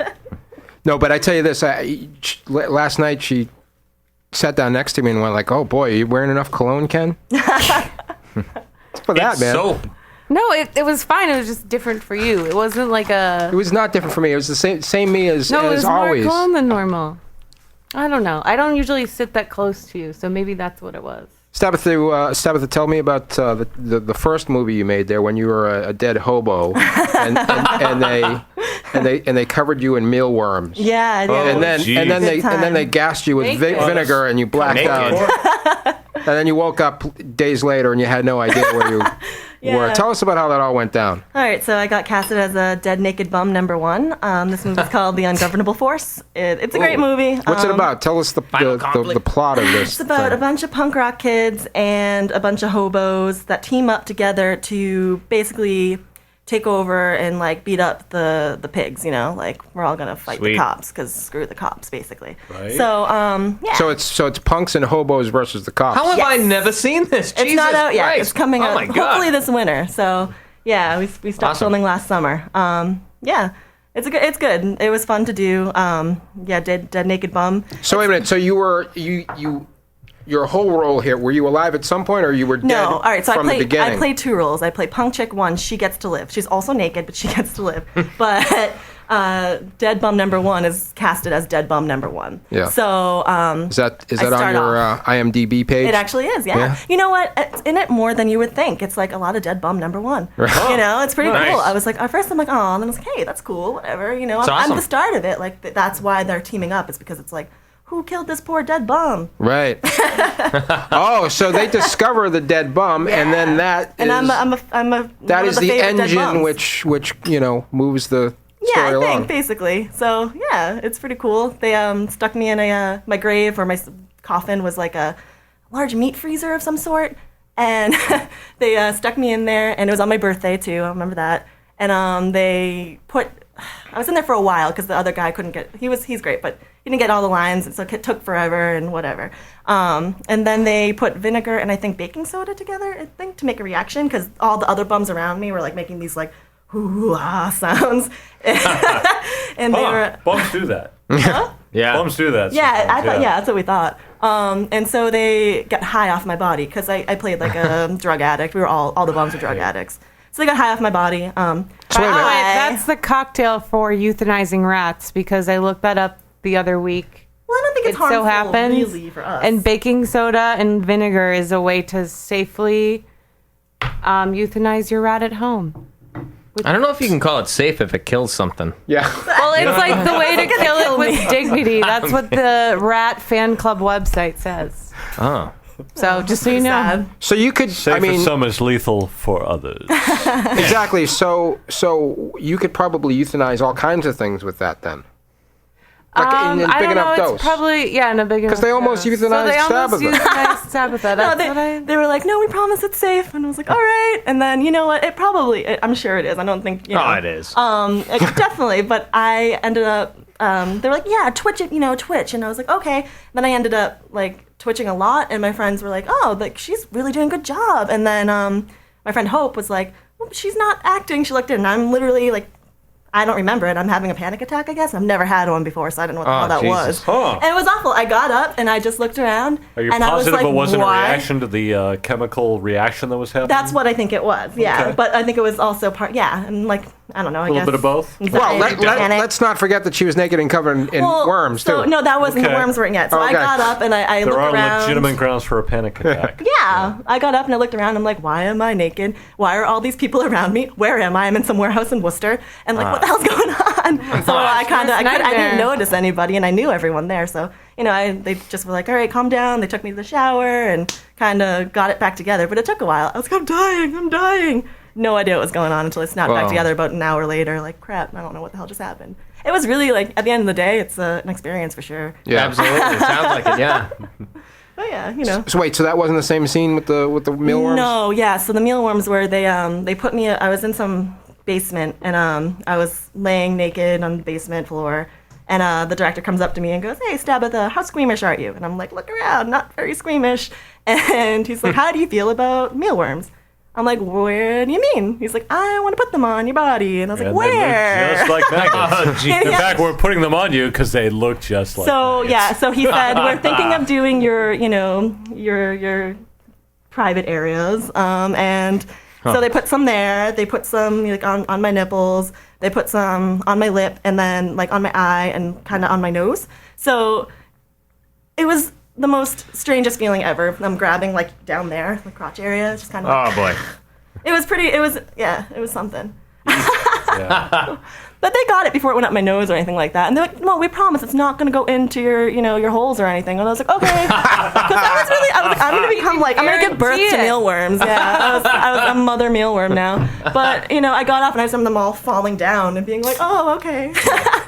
No, but I tell you this. Last night she sat down next to me and went like, "Oh boy, are you wearing enough cologne, Ken?" It's for that, It's man. soap. No, it was fine. It was just different for you. It wasn't like a. It was not different for me. It was the same me as No, it was always. more calm than normal. I don't know. I don't usually sit that close to you, so maybe that's what it was. Tabitha, tell me about the first movie you made there when you were a dead hobo, and they covered you in mealworms. Yeah, I did. And then geez. and then they gassed you with Naked. vinegar and you blacked Naked. out. And then you woke up days later and you had no idea where you. Yeah. Tell us about how that all went down. All right, so I got casted as a dead naked bum #1. This movie's called The Ungovernable Force. It's a great movie. What's it about? Tell us the plot of this. It's about a bunch of punk rock kids and a bunch of hobos that team up together to basically take over and like beat up the pigs. You know, like we're all gonna fight the cops because screw the cops, basically. Right. So yeah. So it's punks and hobos versus the cops. How have I never seen this? It's not out yet. Christ. It's coming out my God. hopefully this winter. So yeah, we stopped filming last summer. Yeah, it's good. It was fun to do. Yeah, dead naked bum. So wait a minute. So you were your whole role here. Were you alive at some point, or you were dead No, all right. So from the beginning? I played 2 roles. I play Punk Chick 1. She gets to live. She's also naked, but she gets to live. But Dead Bum #1 is casted as Dead Bum #1. Yeah. So Is that on your IMDb page? it actually is, yeah. You know what? It's in it more than you would think. It's like a lot of Dead Bum #1. Right. You know, it's pretty Nice. cool. I was like, at first I'm like, oh, and then I was like, hey, that's cool, whatever. You know, It's I'm awesome. the start of it. Like that's why they're teaming up. It's because it's like, who killed this poor dead bum? Right. Oh, so they discover the dead bum, and then that And is I'm a that one is of the the favorite dead engine bums. which moves the Yeah, story I along. think basically. So yeah, it's pretty cool. They stuck me in my grave, or my coffin was like a large meat freezer of some sort, and they stuck me in there, and it was on my birthday too. I remember that. And I was in there for a while because the other guy couldn't get. He's great, but he didn't get all the lines, and so it took forever and whatever. And then they put vinegar and I think baking soda together, I think, to make a reaction because all the other bums around me were like making these like hoo-ah sounds, and they were. Bums do that. Yeah. Bums do that. Yeah, sometimes, I thought. Yeah, that's what we thought. And so they got high off my body because I played like a drug addict. We were all the bums were drug addicts. So they got high off my body. So wait a Oh, minute. wait, that's the cocktail for euthanizing rats because I looked that up the other week. Well, I don't think it's It harmful so happens, really for us. and baking soda and vinegar is a way to safely euthanize your rat at home. I don't know if you can call it safe if it kills something. Yeah. Well, it's like the way to kill it kill with me. dignity. That's what the rat fan club website says. Oh. So just so you know. Sad. So you could. Safe I mean, for some is lethal for others. exactly. So you could probably euthanize all kinds of things with that then. Like in I big don't know. enough dose. It's probably in a big enough. 'Cause they almost dose. euthanized so they almost Tabitha. euthanized Tabitha. No, That's they were like, no, we promise it's safe, and I was like, all right. And then you know what? I'm sure it is. I don't think. You know, Oh, it is. Definitely. But I ended up. They were like, yeah, twitch it, twitch, and I was like, okay. Then I ended up like twitching a lot, and my friends were like, oh, like she's really doing a good job. And then my friend Hope was like, well, she's not acting. She looked in, and I'm literally like, I don't remember it. I'm having a panic attack, I guess. I've never had one before, so I don't know what the hell that was. Huh. And it was awful. I got up and I just looked around. Are you and I was positive like, it wasn't why? a reaction to the chemical reaction that was happening? That's what I think it was, yeah. Okay. But I think it was also and like, I don't know, I A little guess. bit of both? Well, let's not forget that she was naked and covered in worms so, too. No, that wasn't the Okay. worms weren't yet. So I Okay. got up and I There looked are around. legitimate grounds for a panic attack. Yeah, I got up and I looked around. I'm like, why am I naked? Why are all these people around me? Where am I? I'm in some warehouse in Worcester, and like, what the hell's going on? So I didn't notice anybody, and I knew everyone there. So they just were like, all right, calm down. They took me to the shower and kind of got it back together, but it took a while. I was like, I'm dying. No idea what was going on until it snapped back Wow. together about an hour later. Like, crap, I don't know what the hell just happened. It was really like, at the end of the day, it's an experience for sure. Yeah. Absolutely. It sounds like it, yeah. But yeah, So wait, so that wasn't the same scene with the mealworms? No, yeah. So the mealworms were they put me. I was in some basement and I was laying naked on the basement floor, and the director comes up to me and goes, "Hey, Tabitha, how squeamish are you?" And I'm like, "Look around, not very squeamish." And he's like, "How do you feel about mealworms?" I'm like, "Where do you mean?" He's like, "I want to put them on your body." And I was like, And they look "Where?" just like maggots. Yeah. In fact, we're putting them on you because they look just like So maggots. yeah, so he said we're thinking of doing your private areas, and so they put some there. They put some like on my nipples. They put some on my lip, and then like on my eye and kind of on my nose. So it was the most strangest feeling ever. I'm grabbing like down there, the crotch area. It's just kind of. Oh, boy. It was pretty. It was something. Yeah. But they got it before it went up my nose or anything like that. And they're like, no, we promise it's not going to go into your, your holes or anything. And I was like, okay. Because I was like, I'm going to become like, I'm going to give birth to mealworms. Yeah, I was a mother mealworm now. But, I got up and I saw them all falling down and being like, oh, okay.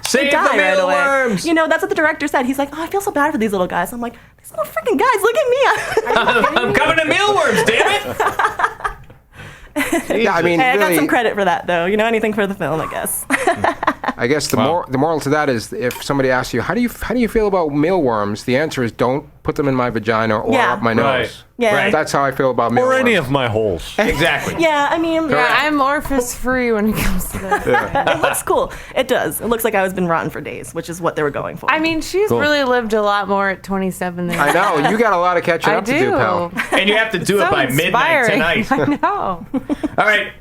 Save the mealworms. That's what the director said. He's like, oh, I feel so bad for these little guys. I'm like, these little freaking guys, look at me. I'm coming to mealworms, damn it. Yeah, I mean, Hey, I got really, some credit for that, though. Anything for the film, I guess. I guess the moral to that is, if somebody asks you, how do you feel about mealworms? The answer is, don't put them in my vagina or up my nose. Right. Yeah. Right. That's how I feel about mealworms. Or any of my holes. Exactly. Yeah, I mean, I'm orifice-free when it comes to that. it looks cool. It does. It looks like I was been rotten for days, which is what they were going for. I mean, she's really lived a lot more at 27 than I know. You got a lot of catching up to do, pal. And you have to do it So by midnight inspiring. tonight. I know. All right.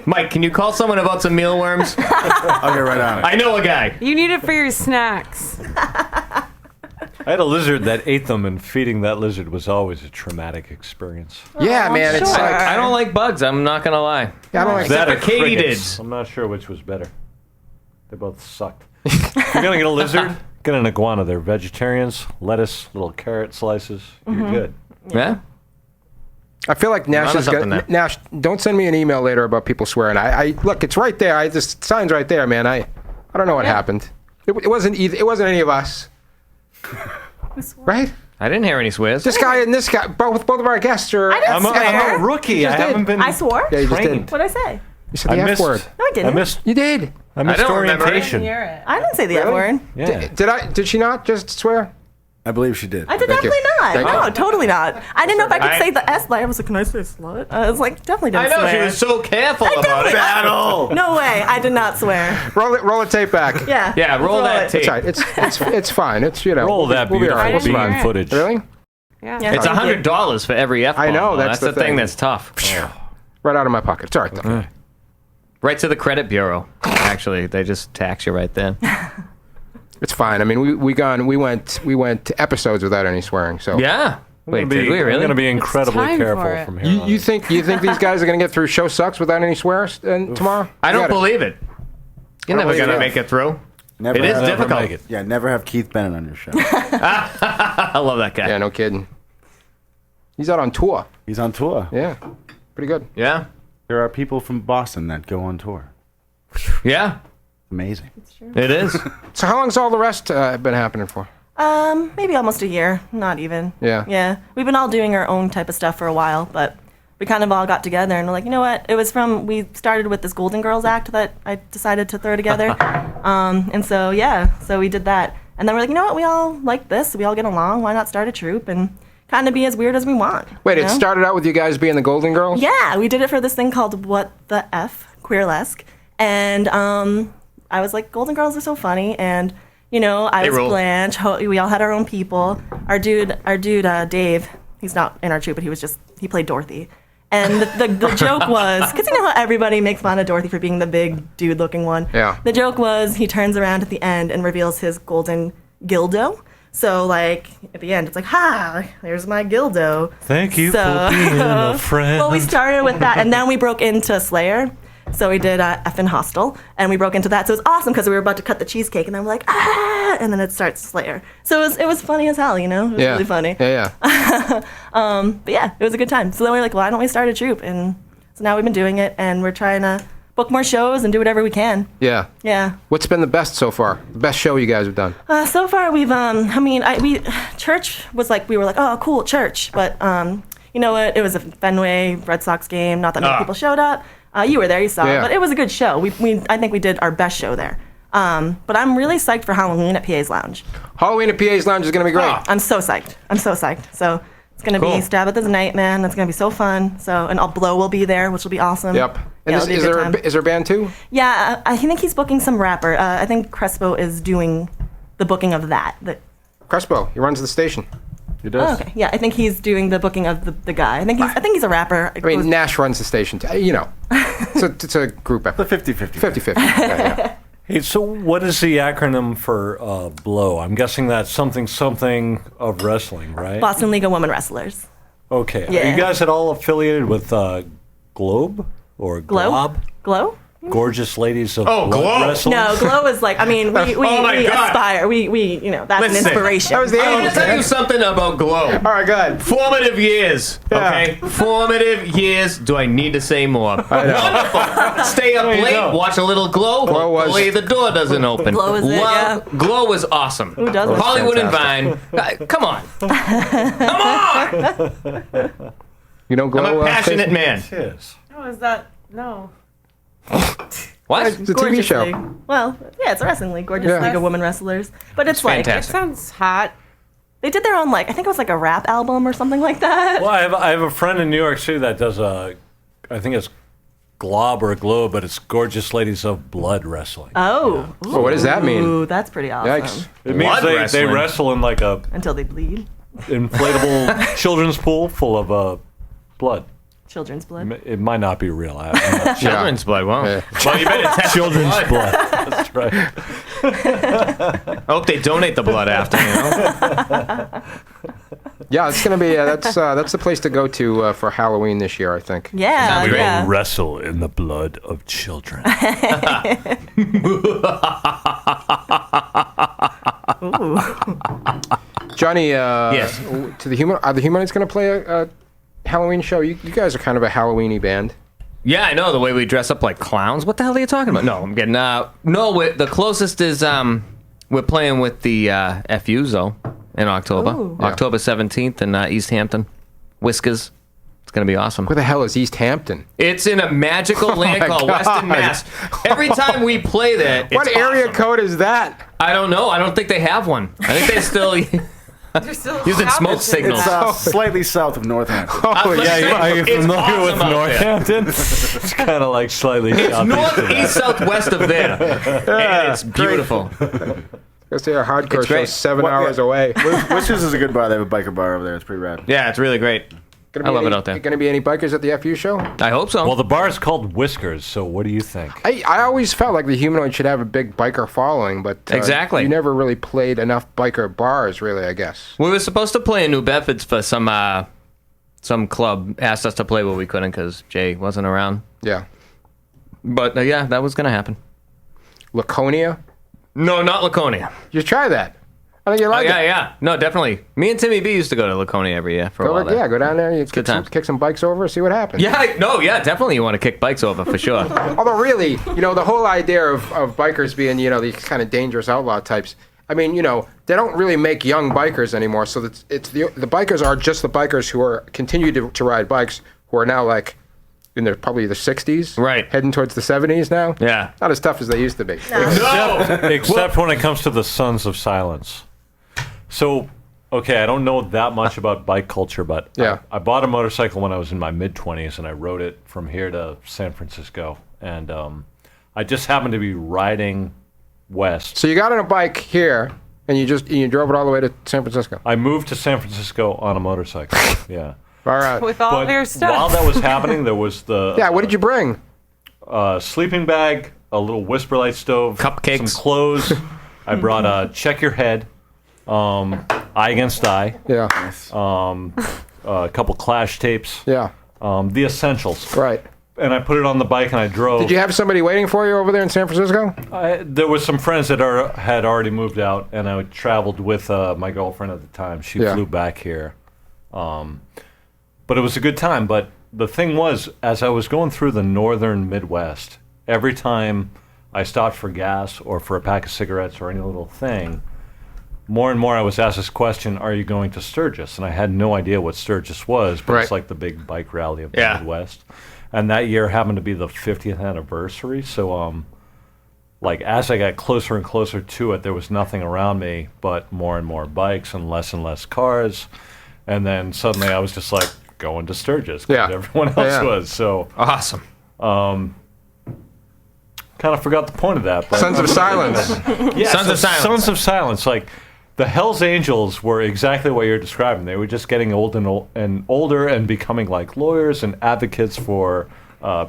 Mike, can you call someone about some mealworms? I'll get right on it. I know a guy. You need it for your snacks. I had a lizard that ate them, and feeding that lizard was always a traumatic experience. Yeah, man. It's sure. like, I don't like bugs. I'm not going to lie. I don't like Except That for or crickets. katydids. I'm not sure which was better. They both sucked. If you're going to get a lizard, get an iguana. They're vegetarians. Lettuce, little carrot slices. You're good. Yeah? I feel like Nash Onto is something gonna. there. Nash, don't send me an email later about people swearing. I look, it's right there. The sign's right there, man. I don't know what happened. It wasn't either. It wasn't any of us. Right? I didn't hear any swears. This guy and this guy, both of our guests are. I didn't I'm swear. a rookie. I just haven't did. been. I swore? Yeah, you just trained. did. What'd I say? You said the F word. No, I didn't. You did. I missed don't remember it. orientation. I didn't say the F word. Yeah. Did I? Did she not just swear? I believe she did. I did Thank you. definitely not. Thank No, you. totally not. I didn't know if I could I- say the S. I was like, can I say slut? I was like, definitely I didn't know, swear. she was so careful about it. Battle! No way. I did not swear. Roll the tape back. Yeah. Yeah, roll that it. tape. It's all right. It's fine. It's Roll that we'll be all beautiful right. right. bean Alright. footage. Really? Yeah. Yeah. It's $100 for every F-bomb. I know, though. that's the the thing thing. that's tough. Right out of my pocket. It's all right. Though. Right to the credit bureau. Actually, they just tax you right there. It's fine. I mean, we went to episodes without any swearing. So Yeah. Wait, did we I'm really? going to be incredibly time for careful it. from here on. You think these guys are gonna get through Show Sucks without any swears tomorrow? I don't You gotta- believe it. You're never believe going to it. make it through. Never It is have, difficult. make it. Yeah, never have Keith Bennett on your show. I love that guy. Yeah, no kidding. He's out on tour. He's on tour. Yeah, pretty good. Yeah? There are people from Boston that go on tour. Yeah, Amazing. it is. So how long's all the rest been happening for? Maybe almost a year. Not even. Yeah. Yeah. We've been all doing our own type of stuff for a while, but we kind of all got together and we're like, you know what? It was we started with this Golden Girls act that I decided to throw together. And so, yeah, so we did that. And then we're like, you know what? We all like this. We all get along. Why not start a troupe and kind of be as weird as we want? Wait, you it know? started out with you guys being the Golden Girls? Yeah, we did it for this thing called What the F, Queerlesque. And I was like, Golden Girls are so funny. And, I was rule. Blanche. We all had our own people. Our dude, Dave, he's not in our troupe, but he played Dorothy. And the joke was, because you know how everybody makes fun of Dorothy for being the big dude-looking one? Yeah. The joke was he turns around at the end and reveals his golden dildo. So, like, at the end, it's like, ha, there's my dildo. Thank you for being a friend. Well, we started with that, and then we broke into Slayer. So we did Effin' Hostel, and we broke into that. So it was awesome because we were about to cut the cheesecake, and then we're like, ah, and then it starts Slayer. So it was funny as hell, It was really funny. Yeah. But yeah, it was a good time. So then we were like, why don't we start a troupe? And so now we've been doing it, and we're trying to book more shows and do whatever we can. Yeah. Yeah. What's been the best so far? The best show you guys have done? So far we've, church was like, we were like, oh, cool, church. But you know what? It was a Fenway Red Sox game. Not that many people showed up. You were there, you saw it. Yeah. But it was a good show. I think we did our best show there. But I'm really psyched for Halloween at PA's Lounge. Halloween at PA's Lounge is going to be great. I'm so psyched. So it's going to Cool. be Stab at the Night, man. It's going to be so fun. So, and Blow will be there, which will be awesome. Yep. And Yeah, is, it'll be a is good there time. is there a band too? Yeah, I think he's booking some rapper. I think Crespo is doing the booking of that. Crespo, he runs the station. He does. Oh, okay. Yeah, I think he's doing the booking of the guy. I think he's a rapper. I mean, Nash runs the station too. It's a group effort. The 50-50. 50-50. Yeah. Hey, so what is the acronym for BLOW? I'm guessing that's something of wrestling, right? Boston League of Women Wrestlers. Okay. Yeah. Are you guys at all affiliated with Globe or Glow? Glob? Glow? gorgeous ladies of Oh, blood Glow. wrestling? No, Glow is like, I mean, we Oh my God. aspire. We, that's Listen, an inspiration. That was the I want to 80s, tell man. you something about Glow. All right, go ahead. Formative years, Yeah. okay? Formative years. Do I need to say more? I know. Wonderful. Stay up you late, don't. watch a little Glow. Glow was- Hopefully the door doesn't open. Glow is it, yeah. Glow was awesome. Who doesn't? Hollywood and Vine. Come on. Come on. You don't I'm Glow. a passionate man. It is. Oh, is that no? What? It's a TV Gorgeous show. League. Well, yeah, it's a wrestling league. Gorgeous Yeah. League of Women Wrestlers. But it's like, It fantastic. sounds hot. they did their own, like, I think it was like a rap album or something like that. Well, I have a friend in New York City that does I think it's Glob or Glow, but it's Gorgeous Ladies of Blood Wrestling. Oh. Well, what does that mean? Ooh, that's pretty awesome. Yikes. It means Blood they wrestling. wrestle in like a Until they bleed. inflatable children's pool full of blood. Children's blood. It might not be real. I'm not sure. Children's blood. Wow. Yeah. Well, you better test Children's the blood. blood. That's right. I hope they donate the blood after. You know? Yeah, it's gonna be that's the place to go to for Halloween this year, I think. Yeah, Sounds great. yeah. Wrestle in the blood of children. Johnny, Yes. to the are the Humanoids gonna play a Halloween show? You guys are kind of a Halloweeny band. Yeah, I know the way we dress up like clowns. What the hell are you talking about? No, I'm getting no. The closest is we're playing with the FUs though in October, Ooh. October 17th in East Hampton, Whiskers. It's gonna be awesome. Where the hell is East Hampton? It's in a magical land my called God. Western Mass. Every time we play there, it's What area awesome. code is that? I don't know. I don't think they have one. I think they still You're still using smoke signals. It's slightly south of Northampton. Oh, Are you It's familiar awesome with out there. Northampton? It's kind of like slightly It's southeast of northeast, southwest of there, and it's beautiful. Go see our hardcore It's show great. 7 hours away. Whiskers is a good bar. They have a biker bar over there. It's pretty rad. Yeah, it's really great. I love it out there. Going to be any bikers at the FU show? I hope so. Well, the bar is called Whiskers, so what do you think? I always felt like the Humanoid should have a big biker following, but Exactly. you never really played enough biker bars, really, I guess. We were supposed to play in New Bedford for some club asked us to play, but we couldn't because Jay wasn't around. Yeah. But yeah, that was gonna happen. Laconia? No, not Laconia. You try that. I think you Oh like yeah, it. yeah. No, definitely. Me and Timmy B used to go to Laconia every year for a while. Go down there, you good times. kick some bikes over, see what happens. Yeah, definitely. You want to kick bikes over for sure. Although really, the whole idea of bikers being, these kind of dangerous outlaw types, I mean, they don't really make young bikers anymore, so it's the bikers are just the bikers who are continue to ride bikes, who are now like in their probably the 60s, Right. heading towards the 70s now. Yeah. Not as tough as they used to be. No. Except when it comes to the Sons of Silence. So, okay, I don't know that much about bike culture, but Yeah. I bought a motorcycle when I was in my mid-20s, and I rode it from here to San Francisco. And I just happened to be riding west. So you got on a bike here, and you drove it all the way to San Francisco. I moved to San Francisco on a motorcycle. Yeah. All right. with all of your stuff. while that was happening, there was the Yeah, what did you bring? sleeping bag, a little whisper light stove, Cupcakes. some clothes. I brought a check your head, eye against eye, Yeah. a couple Clash tapes, Yeah. the essentials. Right. And I put it on the bike and I drove. Did you have somebody waiting for you over there in San Francisco? There was some friends that had already moved out, and I traveled with my girlfriend at the time. She Yeah. flew back here. But it was a good time. But the thing was, as I was going through the northern Midwest, every time I stopped for gas or for a pack of cigarettes or any little thing, more and more I was asked this question, are you going to Sturgis? And I had no idea what Sturgis was, but it's Right. like the big bike rally of the Yeah. Midwest. And that year happened to be the 50th anniversary, so like as I got closer and closer to it, there was nothing around me but more and more bikes and less cars. And then suddenly I was just like going to Sturgis because Yeah. everyone else Yeah. was. So Awesome. kind of forgot the point of that. But Sons of Silence. yeah, Sons of Silence. Sons of Silence. Like the Hells Angels were exactly what you're describing. They were just getting old and older and becoming like lawyers and advocates for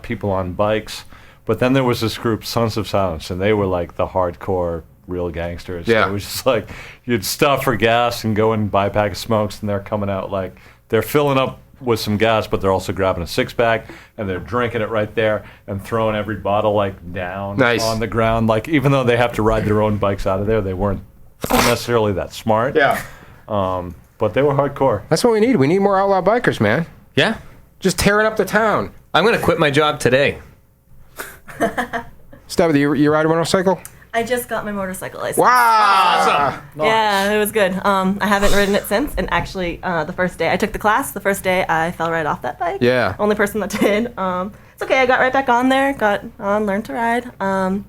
people on bikes. But then there was this group, Sons of Silence, and they were like the hardcore real gangsters. Yeah. It was just like you'd stop for gas and go and buy a pack of smokes, and they're coming out like they're filling up with some gas, but they're also grabbing a six-pack, and they're drinking it right there and throwing every bottle, like, down on the ground. Like, even though they have to ride their own bikes out of there, they weren't necessarily that smart. Yeah. But they were hardcore. That's what we need. We need more outlaw bikers, man. Yeah. Just tearing up the town. I'm going to quit my job today. Stabby, you ride a motorcycle? I just got my motorcycle license. Wow! Awesome. Yeah, it was good. I haven't ridden it since, and actually, the first day I took the class, the first day I fell right off that bike. Yeah. Only person that did. It's okay. I got right back on there. Got on, learned to ride.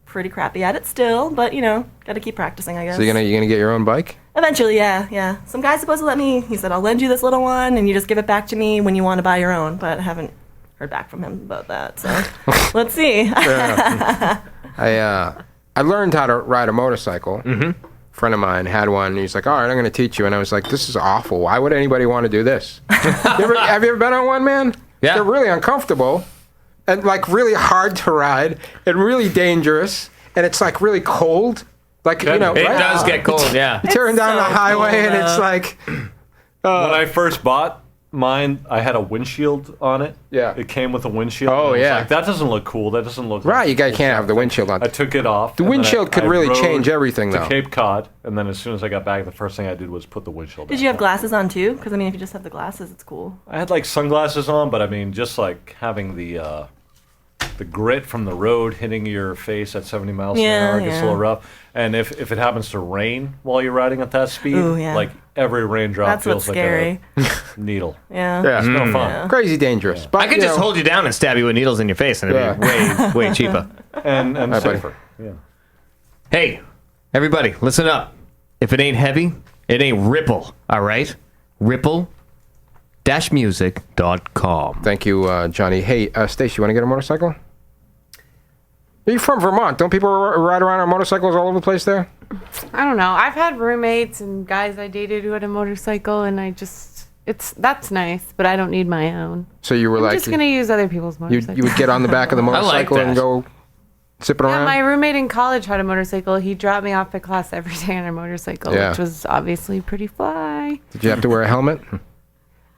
Pretty crappy at it still, but got to keep practicing, I guess. So you're gonna get your own bike? Eventually, yeah. Some guy's supposed to let me. He said, "I'll lend you this little one, and you just give it back to me when you want to buy your own." But I haven't heard back from him about that. So let's see. I learned how to ride a motorcycle. A friend of mine had one, and he's like, all right, I'm going to teach you. And I was like, this is awful. Why would anybody want to do this? Have you ever been on one, man? Yeah. They're really uncomfortable and, like, really hard to ride and really dangerous. And it's, like, really cold. Like, It does get cold, yeah. You're tearing down the highway, cold, and it's like... When I first bought mine, I had a windshield on it. Yeah. It came with a windshield. Oh, and I was yeah. like, that doesn't look cool. That doesn't look Right, like you guys can't have the windshield on. I took it off. The and then windshield could I really rode change everything, to though. Cape Cod, and then as soon as I got back, the first thing I did was put the windshield Did you have glasses on too? Because I mean, if you just have the glasses, it's cool. I had like sunglasses on, but I mean, just like having the grit from the road hitting your face at 70 miles an hour gets a little rough. And if it happens to rain while you're riding at that speed, Ooh, yeah. like every raindrop That's feels what's like scary. a needle. Yeah. Yeah. It's no fun. Yeah. Crazy dangerous. But, I could just hold you down and stab you with needles in your face, and it'd be way cheaper. And Hi, buddy. safer. Yeah. Hey, everybody, listen up. If it ain't heavy, it ain't Ripple, all right? Ripple-music.com. Thank you, Johnny. Hey, Stace, you want to get a motorcycle? You're from Vermont. Don't people ride around on motorcycles all over the place there? I don't know. I've had roommates and guys I dated who had a motorcycle, and that's nice, but I don't need my own. So you were I'm like... just going to use other people's motorcycles. You would get on the back of the motorcycle that. and go zipping Yeah, around? my roommate in college had a motorcycle. He dropped me off at class every day on a motorcycle, Yeah. which was obviously pretty fly. Did you have to wear a helmet?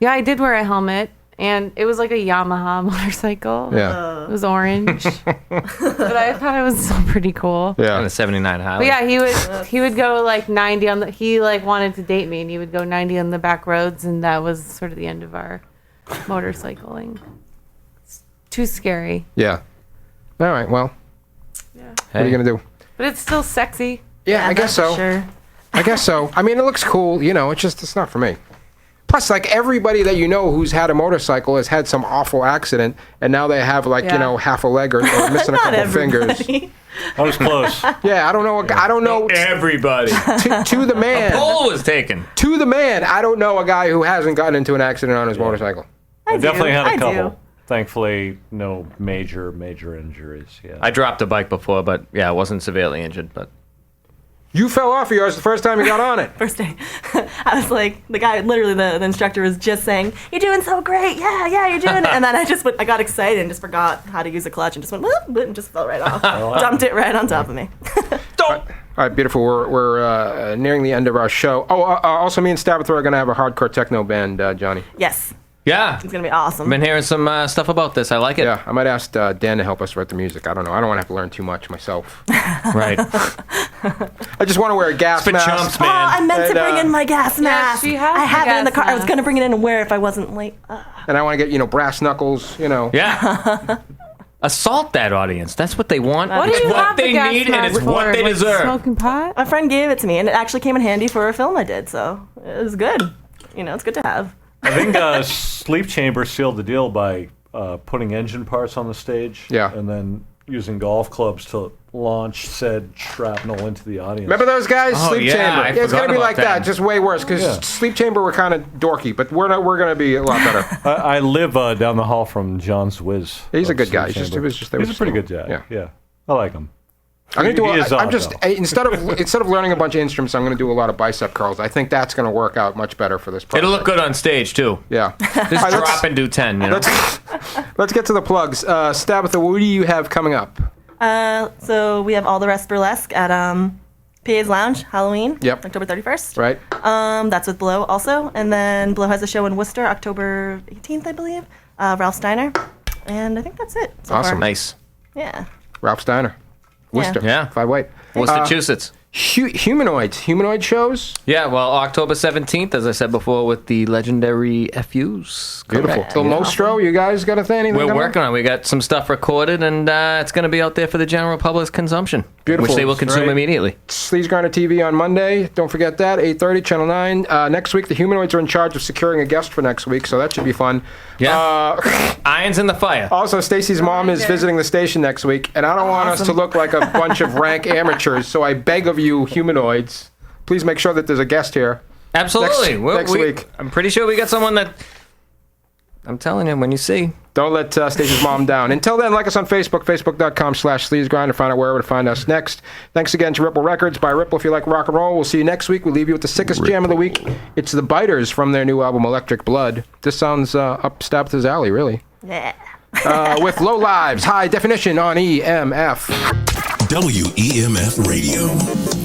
Yeah, I did wear a helmet, and it was like a Yamaha motorcycle. Yeah. It was orange, but I thought it was still pretty cool. On Yeah. the 79 Highway. But yeah, he would go like 90 on the. He like wanted to date me, and he would go 90 on the back roads, and that was sort of the end of our motorcycling. It's too scary. Yeah. All right, well, what are you going to do? But it's still sexy. Yeah, I guess so. Sure. I guess so. I mean, it looks cool. It's not for me. Plus, like, everybody that you know who's had a motorcycle has had some awful accident, and now they have, like, Yeah. half a leg or missing a Not couple fingers. everybody. I was close. Yeah, I don't know. Everybody. To the man. Pole was taken. To the man, I don't know a guy who hasn't gotten into an accident on his motorcycle. I definitely had a I couple. do. Thankfully, no major injuries. Yeah. I dropped a bike before, but yeah, I wasn't severely injured. But You fell off of yours the first time you got on it. First day, I was like, the guy, literally the instructor was just saying, "You're doing so great, yeah, you're doing it." And then I got excited and just forgot how to use a clutch and just went whoop, and just fell right off, dumped it right on top of me. All right, beautiful. We're nearing the end of our show. Oh, also, me and Stabatha are going to have a hardcore techno band, Johnny. Yes, yeah, it's gonna be awesome. I've been hearing some stuff about this. I like it. Yeah, I might ask Dan to help us write the music. I don't know. I don't want to have to learn too much myself. Right. I just want to wear a gas For mask. chumps, Oh, man. I meant to bring in my gas mask. she has I have the it in the gas car. I was mask. gonna bring it in and wear it if I wasn't late. And I want to get, brass knuckles, Yeah. Assault that audience. That's what they want. What do it's you what have the they gas need, and mask it's what for? they Like deserve. Smoking pot? My friend gave it to me, and it actually came in handy for a film I did. So it was good. It's good to have. I think Sleep Chamber sealed the deal by putting engine parts on the stage. Yeah. And then using golf clubs to launch said shrapnel into the audience. Remember those guys? Oh, Sleep yeah, Chamber. I It's forgot going to be about like that, them. just way worse, because Yeah. Sleep Chamber were kind of dorky, but we're going to be a lot better. I live down the hall from John's Wiz. He's a of good Sleep guy. He's Chamber. just- He's a pretty good guy. Yeah. I like him. I'm going to do. He is I'm odd, just though. instead of learning a bunch of instruments, I'm going to do a lot of bicep curls. I think that's going to work out much better for this project. It'll look good on stage too. Yeah. Just All right, drop and do 10. Let's get to the plugs. Stabatha, what do you have coming up? So we have All the Rest Burlesque at PA's Lounge, Halloween. Yep. October 31st. Right. That's with Blow also. And then Blow has a show in Worcester, October 18th, I believe. Ralph Steiner. And I think that's it. So Awesome. far. Nice. Yeah. Ralph Steiner. Worcester. Yeah. 5 White. Massachusetts. Humanoid shows. Yeah, well, October 17th, as I said before, with the legendary FUs. Beautiful. Correct. The Mostro, you guys got a thing? Anything We're coming working up? on it. We got some stuff recorded, and it's going to be out there for the general public's consumption. Beautiful. Which they will consume Right. immediately. Sleazegrinder TV on Monday. Don't forget that. 8:30, Channel 9. Next week, the Humanoids are in charge of securing a guest for next week, so that should be fun. Yeah. Irons in the fire. Also, Stacy's mom is visiting the station next week, and I don't want us to look like a bunch of rank amateurs, so I beg of you, Humanoids, please make sure that there's a guest here. Absolutely. Next week. I'm pretty sure we got someone that... I'm telling you, when you see... Don't let Stacy's mom down. Until then, like us on Facebook, facebook.com/Sleazegrinder. Find out where to find us next. Thanks again to Ripple Records. Buy Ripple if you like rock and roll. We'll see you next week. We'll leave you with the sickest jam of the week. It's the Biters from their new album, Electric Blood. This sounds up Stabtha's alley, really. Yeah. With Low Lives, High Definition on EMF. WEMF Radio.